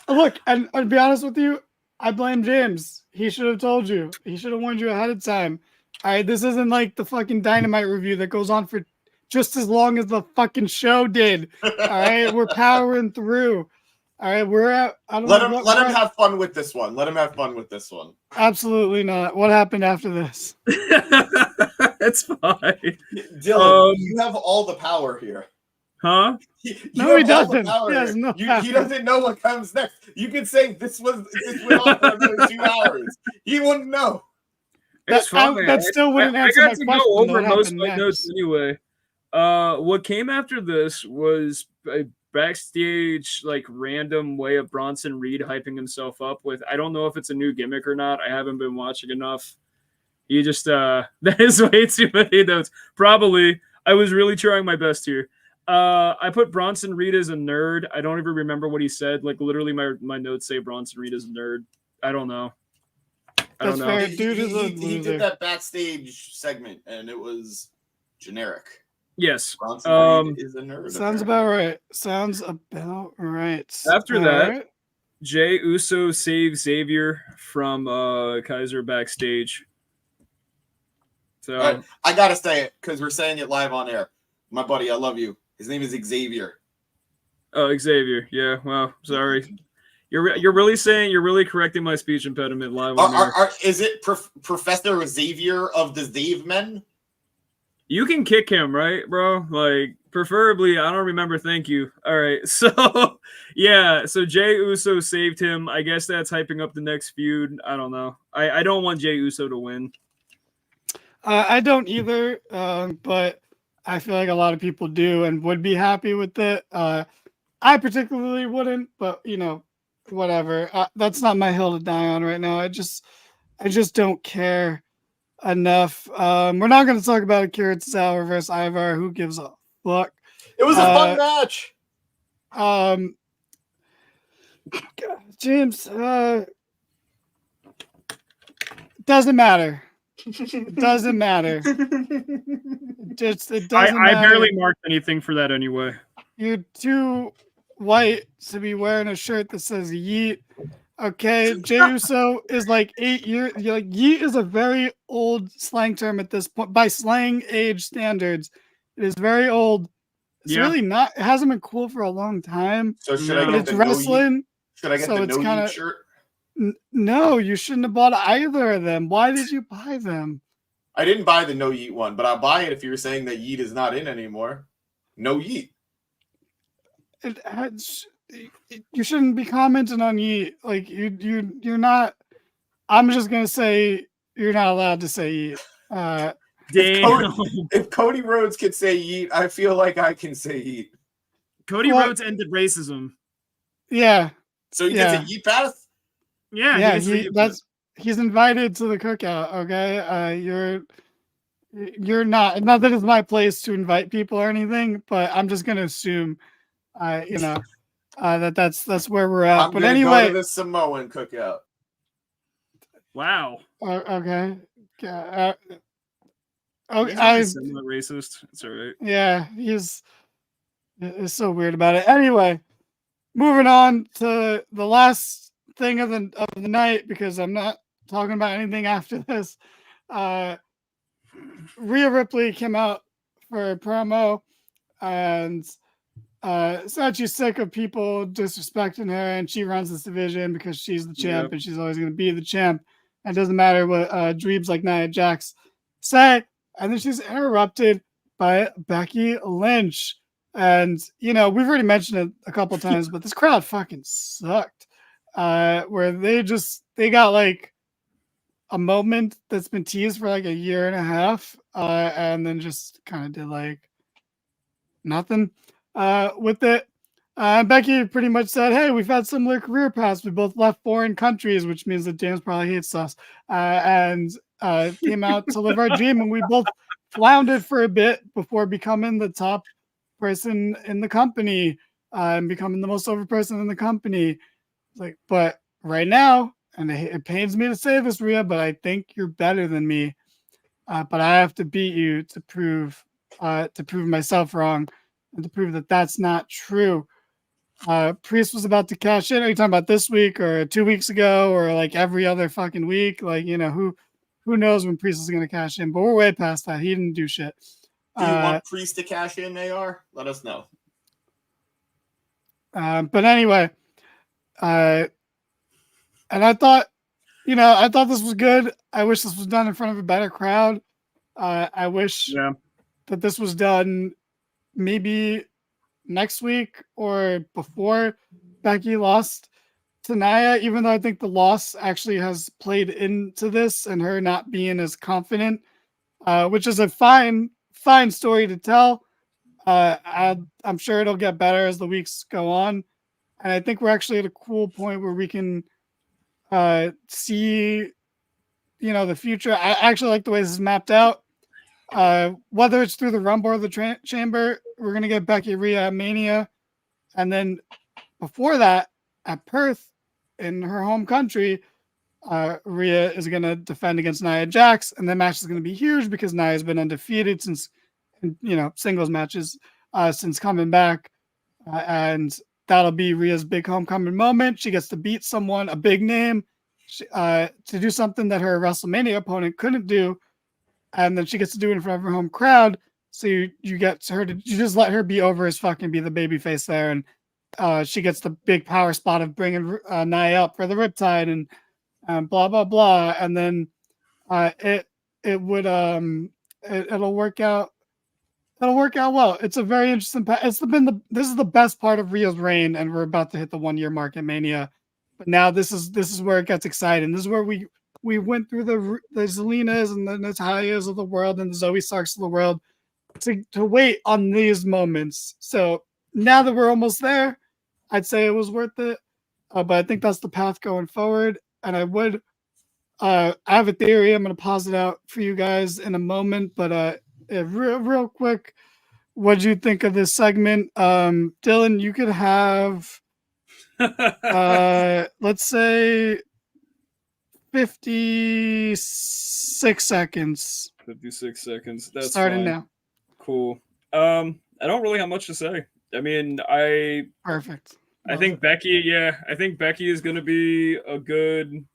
Look, and to be honest with you, I blame James. He should have told you. He should have warned you ahead of time. All right, this isn't like the fucking Dynamite review that goes on for just as long as the fucking show did. All right, we're powering through. All right, we're at. I don't Let know him what let we're him at. have fun with this one. Let him have fun with this one. Absolutely not. What happened after this? It's fine. Dylan, you have all the power here. Huh? You No, he have all the doesn't. power He has here. no He power. doesn't know what comes next. You could say this went on for another 2 hours. He wouldn't know. It's fine. That still wouldn't I answer got my to question. go over What most of happened my notes next? anyway. What came after this was a backstage like random way of Bronson Reed hyping himself up with. I don't know if it's a new gimmick or not. I haven't been watching enough. He just that is way too many notes. Probably. I was really trying my best here. I put Bronson Reed as a nerd. I don't even remember what he said. Like literally my notes say Bronson Reed is a nerd. I don't know. That's fair. He Dude is a loser. did that backstage segment, and it was generic. Yes. Bronson Reed is a nerd. Sounds about right. Sounds about right. After that, Jey Uso saves Xavier from Kaiser backstage. So right, I gotta say it because we're saying it live on air. My buddy, I love you. His name is Xavier. Oh, Xavier. Yeah. Well, sorry. You're really correcting my speech impediment live on air. Is it Professor Xavier of the Zavemen? You can kick him, right, bro? Like, preferably, I don't remember. Thank you. All right. So, yeah. So, Jey Uso saved him. I guess that's hyping up the next feud. I don't know. I don't want Jey Uso to win. I don't either, but I feel like a lot of people do and would be happy with it. I particularly wouldn't, but, whatever. That's not my hill to die on right now. I just don't care enough. We're not going to talk about Akira Tozawa versus Ivar. Who gives a fuck? It was a fun match. James, doesn't matter. It doesn't matter. It doesn't I matter. barely marked anything for that anyway. You're too white to be wearing a shirt that says yeet. Okay, Jey Uso is like 8 years. Like yeet is a very old slang term at this point. By slang age standards, it is very old. It's really not. It hasn't been cool for a long time. So should I get the wrestling? Should I get the no yeet shirt? No, you shouldn't have bought either of them. Why did you buy them? I didn't buy the no yeet one, but I'll buy it if you're saying that yeet is not in anymore. No yeet. You shouldn't be commenting on yeet. Like you're not. I'm just gonna say you're not allowed to say yeet. If Cody Rhodes could say yeet, I feel like I can say yeet. Cody Rhodes ended racism. Yeah. So he gets a yeet pass? Yeah, he's invited to the cookout, okay? You're not that it's my place to invite people or anything, but I'm just gonna assume that's where we're at. I'm but gonna anyway, go to the Samoan cookout. Wow. Okay. He's somewhat racist. It's all right. Yeah, it's so weird about it. Anyway, moving on to the last thing of the night, because I'm not talking about anything after this. Rhea Ripley came out for a promo, and said she's sick of people disrespecting her, and she runs this division because she's the champ, and she's always going to be the champ. It doesn't matter what dweebs like Nia Jax say. And then she's interrupted by Becky Lynch. And, we've already mentioned it a couple times, but this crowd fucking sucked. Where they got like a moment that's been teased for like a year and a half, and then just kind of did like nothing with it. Becky pretty much said, hey, we've had similar career paths. We both left foreign countries, which means that James probably hates us, and came out to live our dream. And we both floundered for a bit before becoming the top person in the company, and becoming the most over person in the company. Like, but right now, and it pains me to say this, Rhea, but I think you're better than me. But I have to beat you to prove myself wrong, and to prove that that's not true. Priest was about to cash in. Are you talking about this week or 2 weeks ago or like every other fucking week? Like, who knows when Priest is going to cash in? But we're way past that. He didn't do shit. Do you want Priest to cash in, AR? Let us know. But anyway, And I thought, I thought this was good. I wish this was done in front of a better crowd. I wish that this was done maybe next week or before Becky lost to Nia, even though I think the loss actually has played into this and her not being as confident, which is a fine story to tell. I'm sure it'll get better as the weeks go on. And I think we're actually at a cool point where we can see, the future. I actually like the way this is mapped out. Whether it's through the Rumble or the Chamber, we're going to get Becky Rhea at Mania. And then before that, at Perth, in her home country, Rhea is going to defend against Nia Jax. And that match is going to be huge because Nia has been undefeated since, singles matches since coming back. And that'll be Rhea's big homecoming moment. She gets to beat someone, a big name, to do something that her WrestleMania opponent couldn't do. And then she gets to do it in front of her home crowd. So you get her to, you just let her be over as fucking be the babyface there. And she gets the big power spot of bringing Nia up for the Riptide and blah, blah, blah. And then it'll work out. It'll work out well. It's a very interesting. This is the best part of Rhea's reign, and we're about to hit the 1 year mark at Mania. But now this is where it gets exciting. This is where we went through the Zelinas and the Natalias of the world and the Zoe Starks of the world to wait on these moments. So now that we're almost there, I'd say it was worth it. But I think that's the path going forward. And I have a theory. I'm going to pause it out for you guys in a moment. But real quick, what did you think of this segment? Dylan, you could have, let's say 56 seconds. 56 seconds. That's starting fine. Now. Cool. I don't really have much to say. I mean, perfect. I think Becky is going to be a good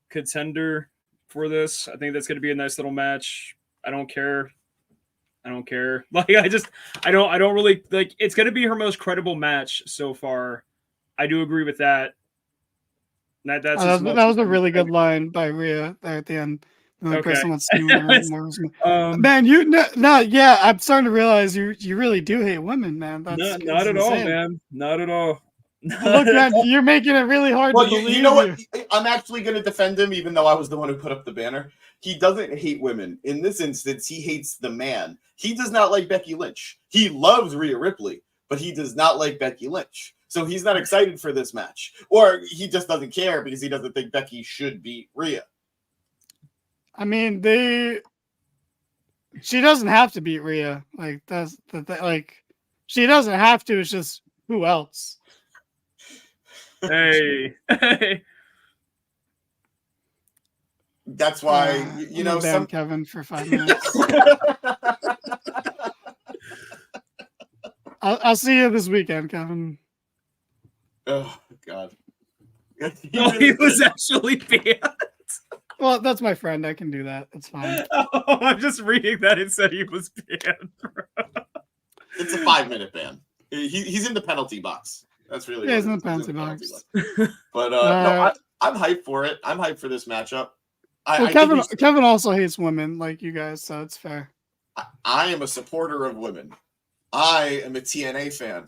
contender for this. I think that's going to be a nice little match. I don't care. Like, I don't really like. It's going to be her most credible match so far. I do agree with that. That was a really good line by Rhea there at the end. The person wants to more. Man, yeah, I'm starting to realize you really do hate women, man. Not at all, man. Not at all. Look, man, you're making it really hard to believe. You know what? I'm actually going to defend him, even though I was the one who put up the banner. He doesn't hate women. In this instance, he hates the man. He does not like Becky Lynch. He loves Rhea Ripley, but he does not like Becky Lynch. So he's not excited for this match. Or he just doesn't care because he doesn't think Becky should beat Rhea. I mean, she doesn't have to beat Rhea. Like, that's like, she doesn't have to. It's just who else? Hey. That's why some Kevin for 5 minutes. I'll see you this weekend, Kevin. Oh God! He was actually banned. Well, that's my friend. I can do that. It's fine. Oh, I'm just reading that it said he was banned. It's a 5-minute ban. He's in the penalty box. That's really he's in the penalty box. But no, I'm hyped for it. I'm hyped for this matchup. Kevin also hates women like you guys, so it's fair. I am a supporter of women. I am a TNA fan.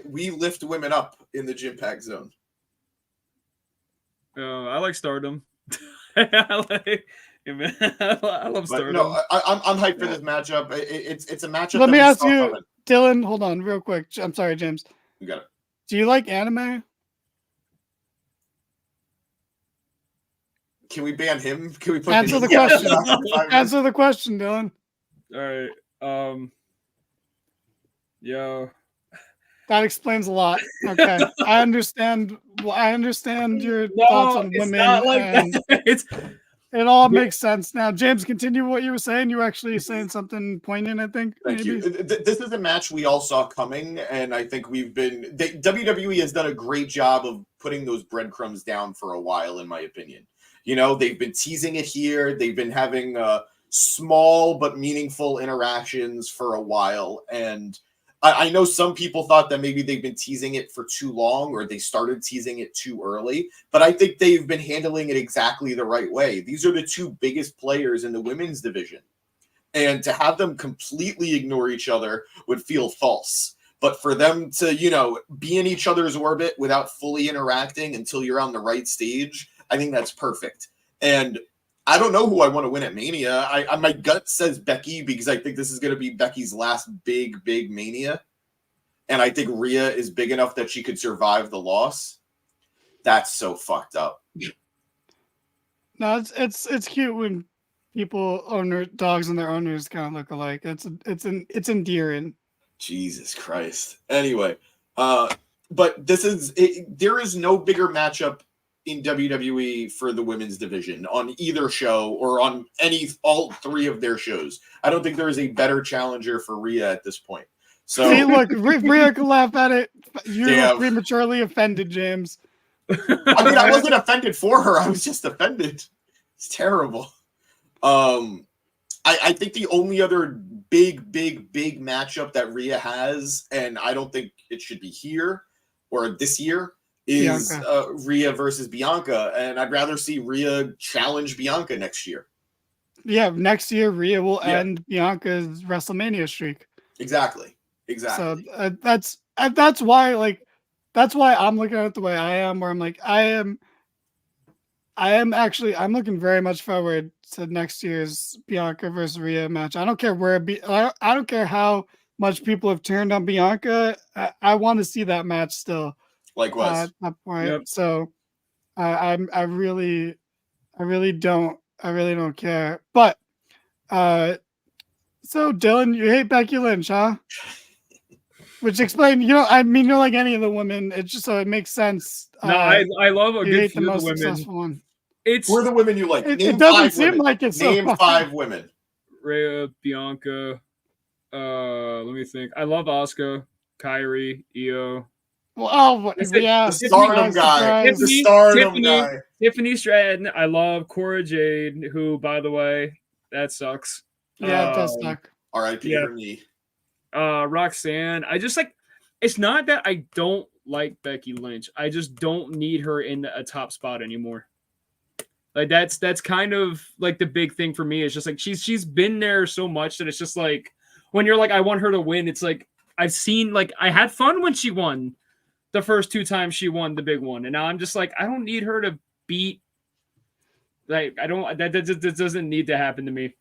We lift women up in the gym pack zone. I like Stardom. I love Stardom. No, I'm hyped for this matchup. It's a matchup. Let me ask you, Dylan. Hold on, real quick. I'm sorry, James. You got it. Do you like anime? Can we ban him? Can we put answer the question? Answer the question, Dylan. All right. Yeah. That explains a lot. Okay, I understand. I understand your thoughts on women. Not like it all makes sense now. James, continue what you were saying. You were actually saying something poignant, I think. Thank you. This is a match we all saw coming, and I think WWE has done a great job of putting those breadcrumbs down for a while, in my opinion. They've been teasing it here. They've been having small but meaningful interactions for a while, and I know some people thought that maybe they've been teasing it for too long or they started teasing it too early, but I think they've been handling it exactly the right way. These are the two biggest players in the women's division. And to have them completely ignore each other would feel false. But for them to, be in each other's orbit without fully interacting until you're on the right stage, I think that's perfect. And I don't know who I want to win at Mania. My gut says Becky because I think this is going to be Becky's last big Mania. And I think Rhea is big enough that she could survive the loss. That's so fucked up. No, it's cute when people own dogs and their owners kind of look alike. It's endearing. Jesus Christ. Anyway, but there is no bigger matchup in WWE for the women's division on either show or on all three of their shows. I don't think there is a better challenger for Rhea at this point. So see, look, Rhea can laugh at it. You're prematurely offended, James. I mean, I wasn't offended for her. I was just offended. It's terrible. I think the only other big matchup that Rhea has, and I don't think it should be here or this year, is Rhea versus Bianca, and I'd rather see Rhea challenge Bianca next year. Yeah, next year Rhea will end Bianca's WrestleMania streak. Exactly. So that's why I'm looking at it the way I am, where I'm like I'm looking very much forward to next year's Bianca versus Rhea match. I don't care I don't care how much people have turned on Bianca. I want to see that match still. Likewise. At that point. Yep. So I really don't care. But so Dylan, you hate Becky Lynch, huh? Which explain, you're like any of the women. It's just so it makes sense. No, I love a good few of the women. Successful one. Who are the women you like? It doesn't seem women. like it's Name so 5 women. Rhea, Bianca. Let me think. I love Asuka, Kairi, Io. Well, yeah, the stardom guy. The stardom guy. Tiffany Stratton. I love Cora Jade, who, by the way, that sucks. Yeah, it does suck. R.I.P. for me. Roxanne. I just it's not that I don't like Becky Lynch. I just don't need her in a top spot anymore. Like that's kind of like the big thing for me. It's just like she's been there so much that it's just like when you're like, I want her to win. It's like I've seen, like, I had fun when she won the first 2 times she won the big one, and now I'm just like, I don't need her to beat. Like that doesn't need to happen to me.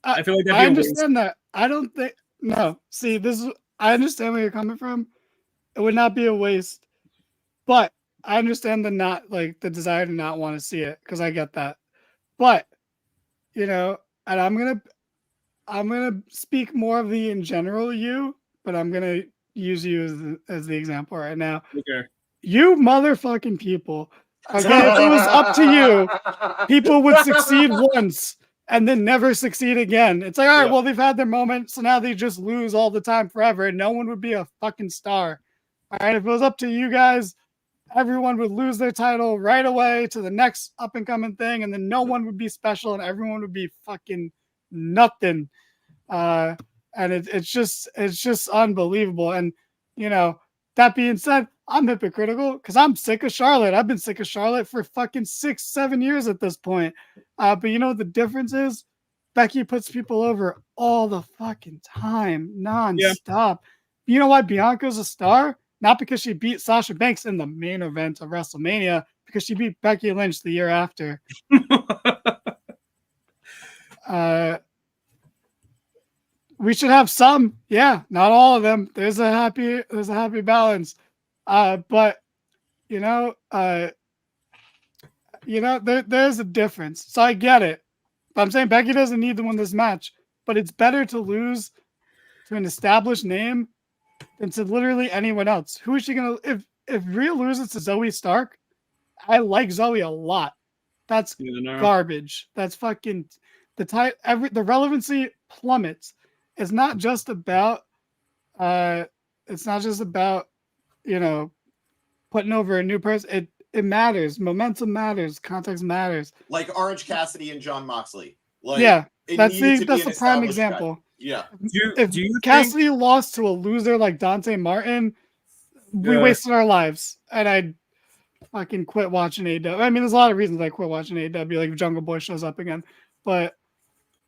I feel like I understand that. I don't think no. See, I understand where you're coming from. It would not be a waste, but I understand the desire to not want to see it, because I get that. But and I'm gonna speak more of the in general you, but I'm gonna use you as the example right now. Okay. You motherfucking people. Okay, if it was up to you, people would succeed once and then never succeed again. It's like, all right, well, they've had their moment, so now they just lose all the time forever, and no one would be a fucking star. All right, if it was up to you guys, everyone would lose their title right away to the next up-and-coming thing, and then no one would be special, and everyone would be fucking nothing. And it's just unbelievable. And, that being said, I'm hypocritical because I'm sick of Charlotte. I've been sick of Charlotte for fucking 6-7 years at this point. But you know what the difference is? Becky puts people over all the fucking time, nonstop. You know why Bianca's a star? Not because she beat Sasha Banks in the main event of WrestleMania, because she beat Becky Lynch the year after. We should have some, not all of them. There's a happy balance. But there's a difference. So I get it. But I'm saying Becky doesn't need to win this match, but it's better to lose to an established name than to literally anyone else. Who is she gonna? If Rhea loses to Zoe Stark, I like Zoe a lot. That's garbage. That's fucking the relevancy plummets. It's not just about putting over a new person. It matters. Momentum matters. Context matters. Like Orange Cassidy and John Moxley. That's the prime example. Yeah. If Do you Cassidy lost to a loser like Dante Martin, we wasted our lives, and I fucking quit watching AEW. I mean, there's a lot of reasons I quit watching AEW, like if Jungle Boy shows up again. But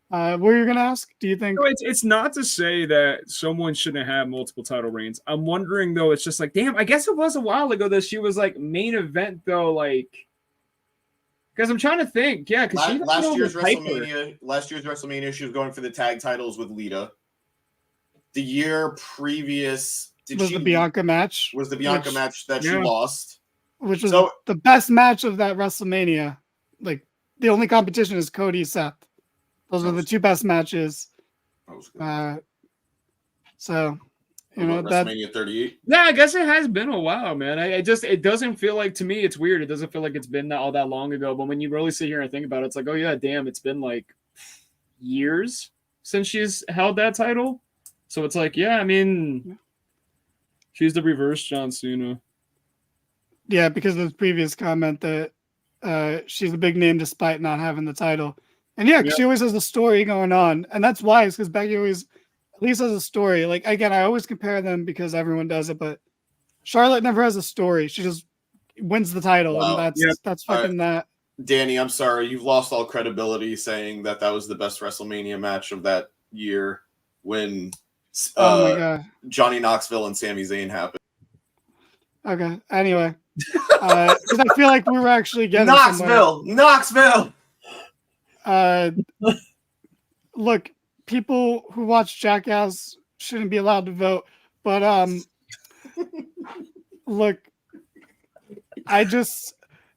what were you gonna ask? Do you think? No, it's not to say that someone shouldn't have multiple title reigns. I'm wondering though. It's just like, damn. I guess it was a while ago that she was like main event though. Like, because I'm trying to think. Yeah, because last year's WrestleMania, she was going for the tag titles with Lita. The year previous Was the Bianca match that she lost, which was the best match of that WrestleMania. Like the only competition is Cody Seth. Those are the two best matches. So you know that WrestleMania 38. Yeah, I guess it has been a while, man. It doesn't feel like, to me, it's weird. It doesn't feel like it's been all that long ago. But when you really sit here and think about it, it's like, oh yeah, damn, it's been like years since she's held that title. So it's like, yeah, I mean, she's the reverse John Cena. Yeah, because of the previous comment that she's a big name despite not having the title. And yeah, she always has a story going on. And that's why, it's because Becky always at least has a story. Like, again, I always compare them because everyone does it, but Charlotte never has a story. She just wins the title. Wow. And that's fucking that. Danny, I'm sorry. You've lost all credibility saying that was the best WrestleMania match of that year when oh my God. Johnny Knoxville and Sami Zayn happened. Okay. Anyway. Because I feel like we were actually getting Knoxville. Look, people who watch Jackass shouldn't be allowed to vote, but look,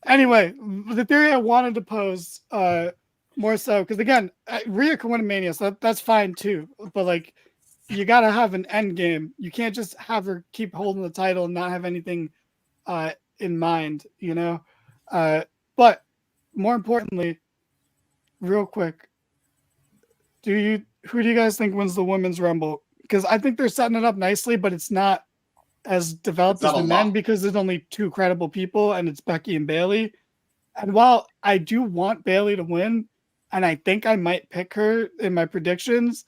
anyway, the theory I wanted to pose more so because again, Rhea can win a Mania, so that's fine too. But like, you gotta have an end game. You can't just have her keep holding the title and not have anything in mind, you know. But more importantly, real quick, who do you guys think wins the Women's Rumble? Because I think they're setting it up nicely, but it's not as developed as the men because there's only two credible people, and it's Becky and Bayley. And while I do want Bayley to win, and I think I might pick her in my predictions,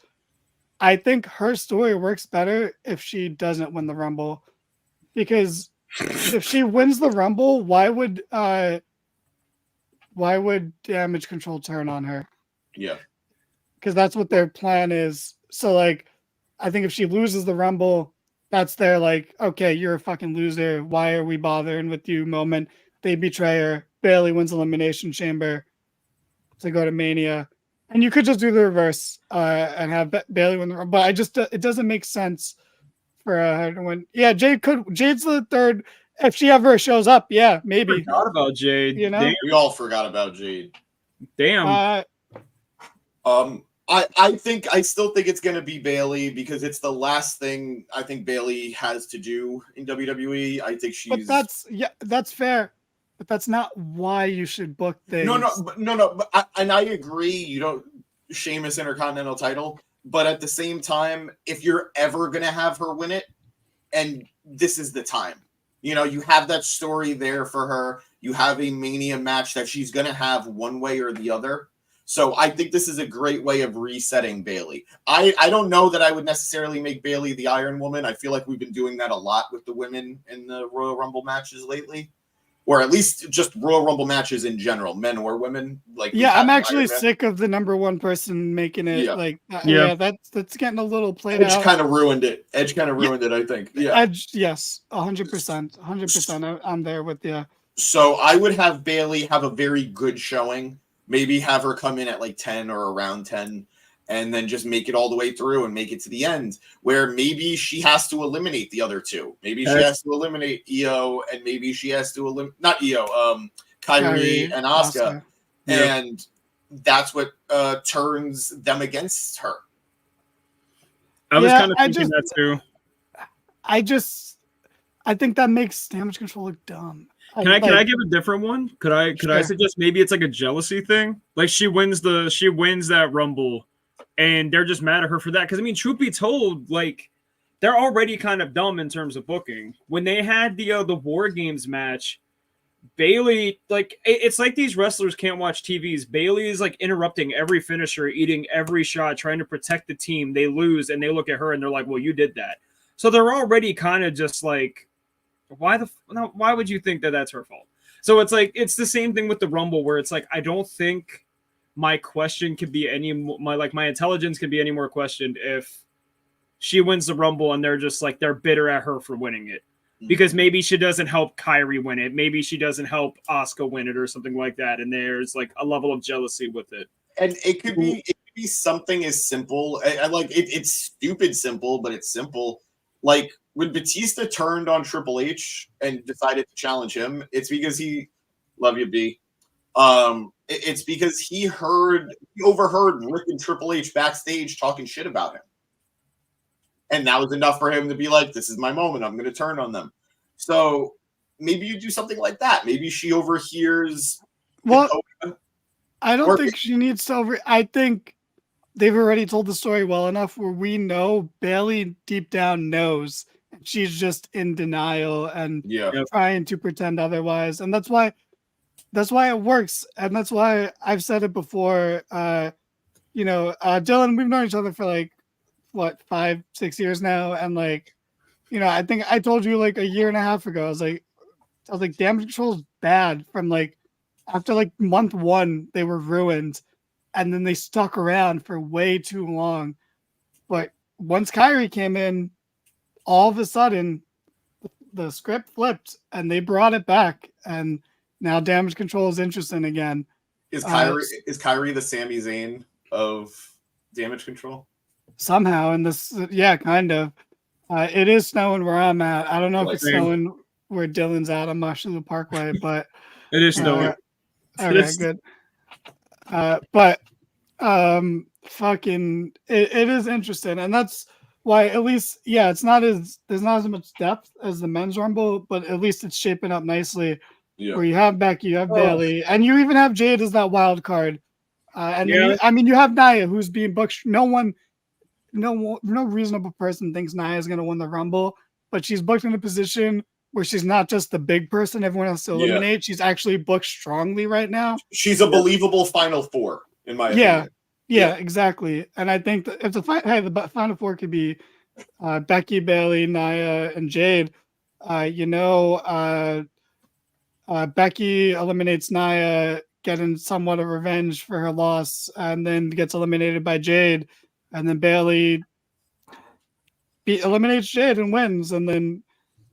I think her story works better if she doesn't win the Rumble. Because if she wins the Rumble, why would Damage Control turn on her? Yeah. Because that's what their plan is. So, like, I think if she loses the Rumble, that's their, like, okay, you're a fucking loser. Why are we bothering with you moment. They betray her. Bayley wins Elimination Chamber to go to Mania. And you could just do the reverse and have Bayley win the Rumble. But it doesn't make sense for her to win. Yeah, Jade's the third. If she ever shows up, yeah, maybe. I forgot about Jade. You know? Damn. We all forgot about Jade. Damn. I still think it's gonna be Bayley because it's the last thing I think Bayley has to do in WWE. I think she's. But that's fair. But that's not why you should book things. No. And I agree. You don't Sheamus Intercontinental title, but at the same time, if you're ever gonna have her win it, and this is the time, you know, you have that story there for her. You have a Mania match that she's gonna have one way or the other. So I think this is a great way of resetting Bayley. I don't know that I would necessarily make Bayley the Iron Woman. I feel like we've been doing that a lot with the women in the Royal Rumble matches lately. Or at least just Royal Rumble matches in general, men or women. Like, yeah, I'm actually sick of the number one person making it. Yeah. Yeah, that's getting a little played out. Edge kind of ruined it. I think. Yeah. Edge, yes, 100%. 100%. I'm there with you. So I would have Bayley have a very good showing. Maybe have her come in at like 10 or around 10 and then just make it all the way through and make it to the end where maybe she has to eliminate the other two. Maybe she has to eliminate Io and maybe she has to eliminate, not Io, Kairi and Asuka. And that's what turns them against her. I was kind of thinking that too. I think that makes Damage Control look dumb. Can I give a different one? Could I suggest maybe it's like a jealousy thing? Like she wins that Rumble and they're just mad at her for that. Because I mean, truth be told, like they're already kind of dumb in terms of booking. When they had the War Games match, Bailey, like it's like these wrestlers can't watch TVs. Bailey is like interrupting every finisher, eating every shot, trying to protect the team. They lose, and they look at her and they're like, "Well, you did that." So they're already kind of just like, "Why why would you think that that's her fault?" So it's like it's the same thing with the Rumble, where it's like I don't think my question could be my intelligence could be any more questioned if she wins the Rumble and they're just like they're bitter at her for winning it. Because maybe she doesn't help Kyrie win it. Maybe she doesn't help Asuka win it or something like that. And there's like a level of jealousy with it. And it could be something as simple. I like it. It's stupid simple, but it's simple. Like when Batista turned on Triple H and decided to challenge him, it's because he love you, B. It's because he overheard Rick and Triple H backstage talking shit about him. And that was enough for him to be like, this is my moment. I'm going to turn on them. So maybe you do something like that. Maybe she overhears. Well, I don't think she needs to I think they've already told the story well enough where we know Bailey deep down knows. She's just in denial and trying to pretend otherwise. And that's why it works. And that's why I've said it before. Dylan, we've known each other for like, 5-6 years now, and like, I think I told you like a year and a half ago, I was like Damage Control is bad. From like after like month 1 they were ruined, and then they stuck around for way too long. But once Kyrie came in, all of a sudden the script flipped and they brought it back, and now Damage Control is interesting again. Is Kyrie the Sami Zayn of Damage Control? Somehow in this, kind of. It is snowing where I'm at. I don't know if it's snowing where Dylan's at on Marshall Parkway, but it is snowing. Okay, good. But it is interesting, and that's why at least there's not as much depth as the men's Rumble, but at least it's shaping up nicely. Yeah. Where you have Becky, you have Bailey, and you even have Jade as that wild card. You have Nia, who's being booked. No reasonable person thinks Nia is going to win the Rumble, but she's booked in a position where she's not just the big person everyone has to eliminate. She's actually booked strongly right now. She's a believable Final Four, in my opinion. Yeah, exactly. And I think that if the Final Four could be Becky, Bailey, Nia, and Jade, Becky eliminates Nia, getting somewhat of revenge for her loss, and then gets eliminated by Jade. And then Bailey eliminates Jade and wins. And then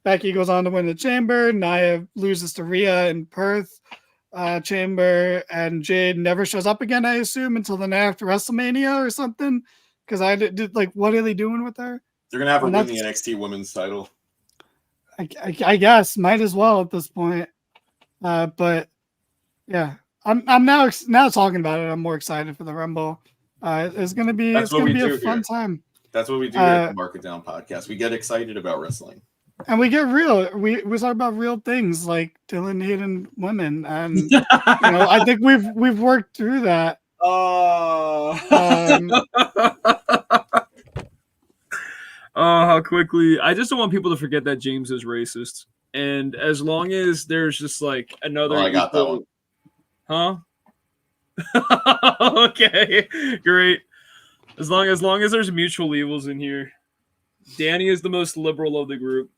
Becky goes on to win the Chamber. Nia loses to Rhea in Perth Chamber. And Jade never shows up again, I assume, until the night after WrestleMania or something. Because I did like, what are they doing with her? They're going to have her win the NXT Women's title. I guess. Might as well at this point. But yeah, I'm now talking about it. I'm more excited for the Rumble. It's gonna be a fun time. That's what we do at the Mark It Down podcast. We get excited about wrestling, and we get real. We talk about real things like Dylan hating women, and I think we've worked through that. How quickly! I just don't want people to forget that James is racist, and as long as there's just like another, I got that one, huh? Okay, great. As long as there's mutual evils in here. Danny is the most liberal of the group.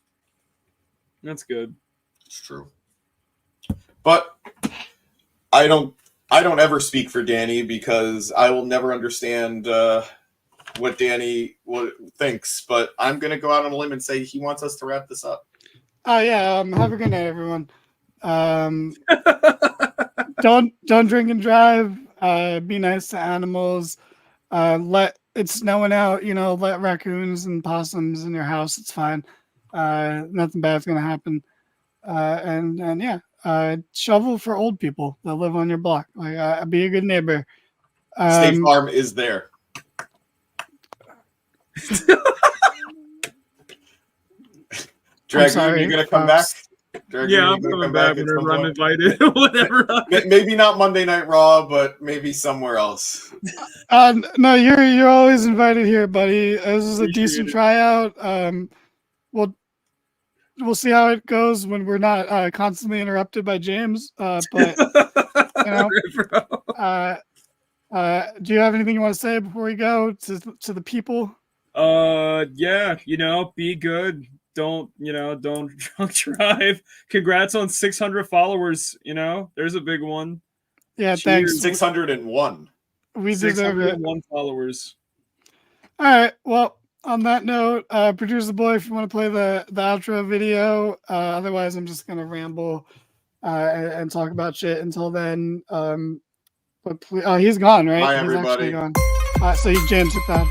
That's good. It's true. But I don't ever speak for Danny because I will never understand what Danny thinks. But I'm gonna go out on a limb and say he wants us to wrap this up. Oh yeah. Have a good night, everyone. Don't drink and drive. Be nice to animals. It's snowing out. Let raccoons and possums in your house. It's fine. Nothing bad's gonna happen. Shovel for old people that live on your block. Like, be a good neighbor. State Farm is there. Dragoon, you gonna come back? Dragoon, I'm coming back whenever I'm invited. Whatever. Maybe not Monday Night Raw, but maybe somewhere else. No, you're always invited here, buddy. This is a decent tryout. we'll see how it goes when we're not constantly interrupted by James. But you know, do you have anything you want to say before we go to the people? Yeah, be good. Don't drunk drive. Congrats on 600 followers. There's a big one. Yeah, Cheers. thanks. 601. We deserve it. 601 followers. All right. Well, on that note, producer boy, if you want to play the outro video, otherwise I'm just gonna ramble and talk about shit until then. But please, he's gone, right? Bye, He's everybody. actually gone. So you James hit that.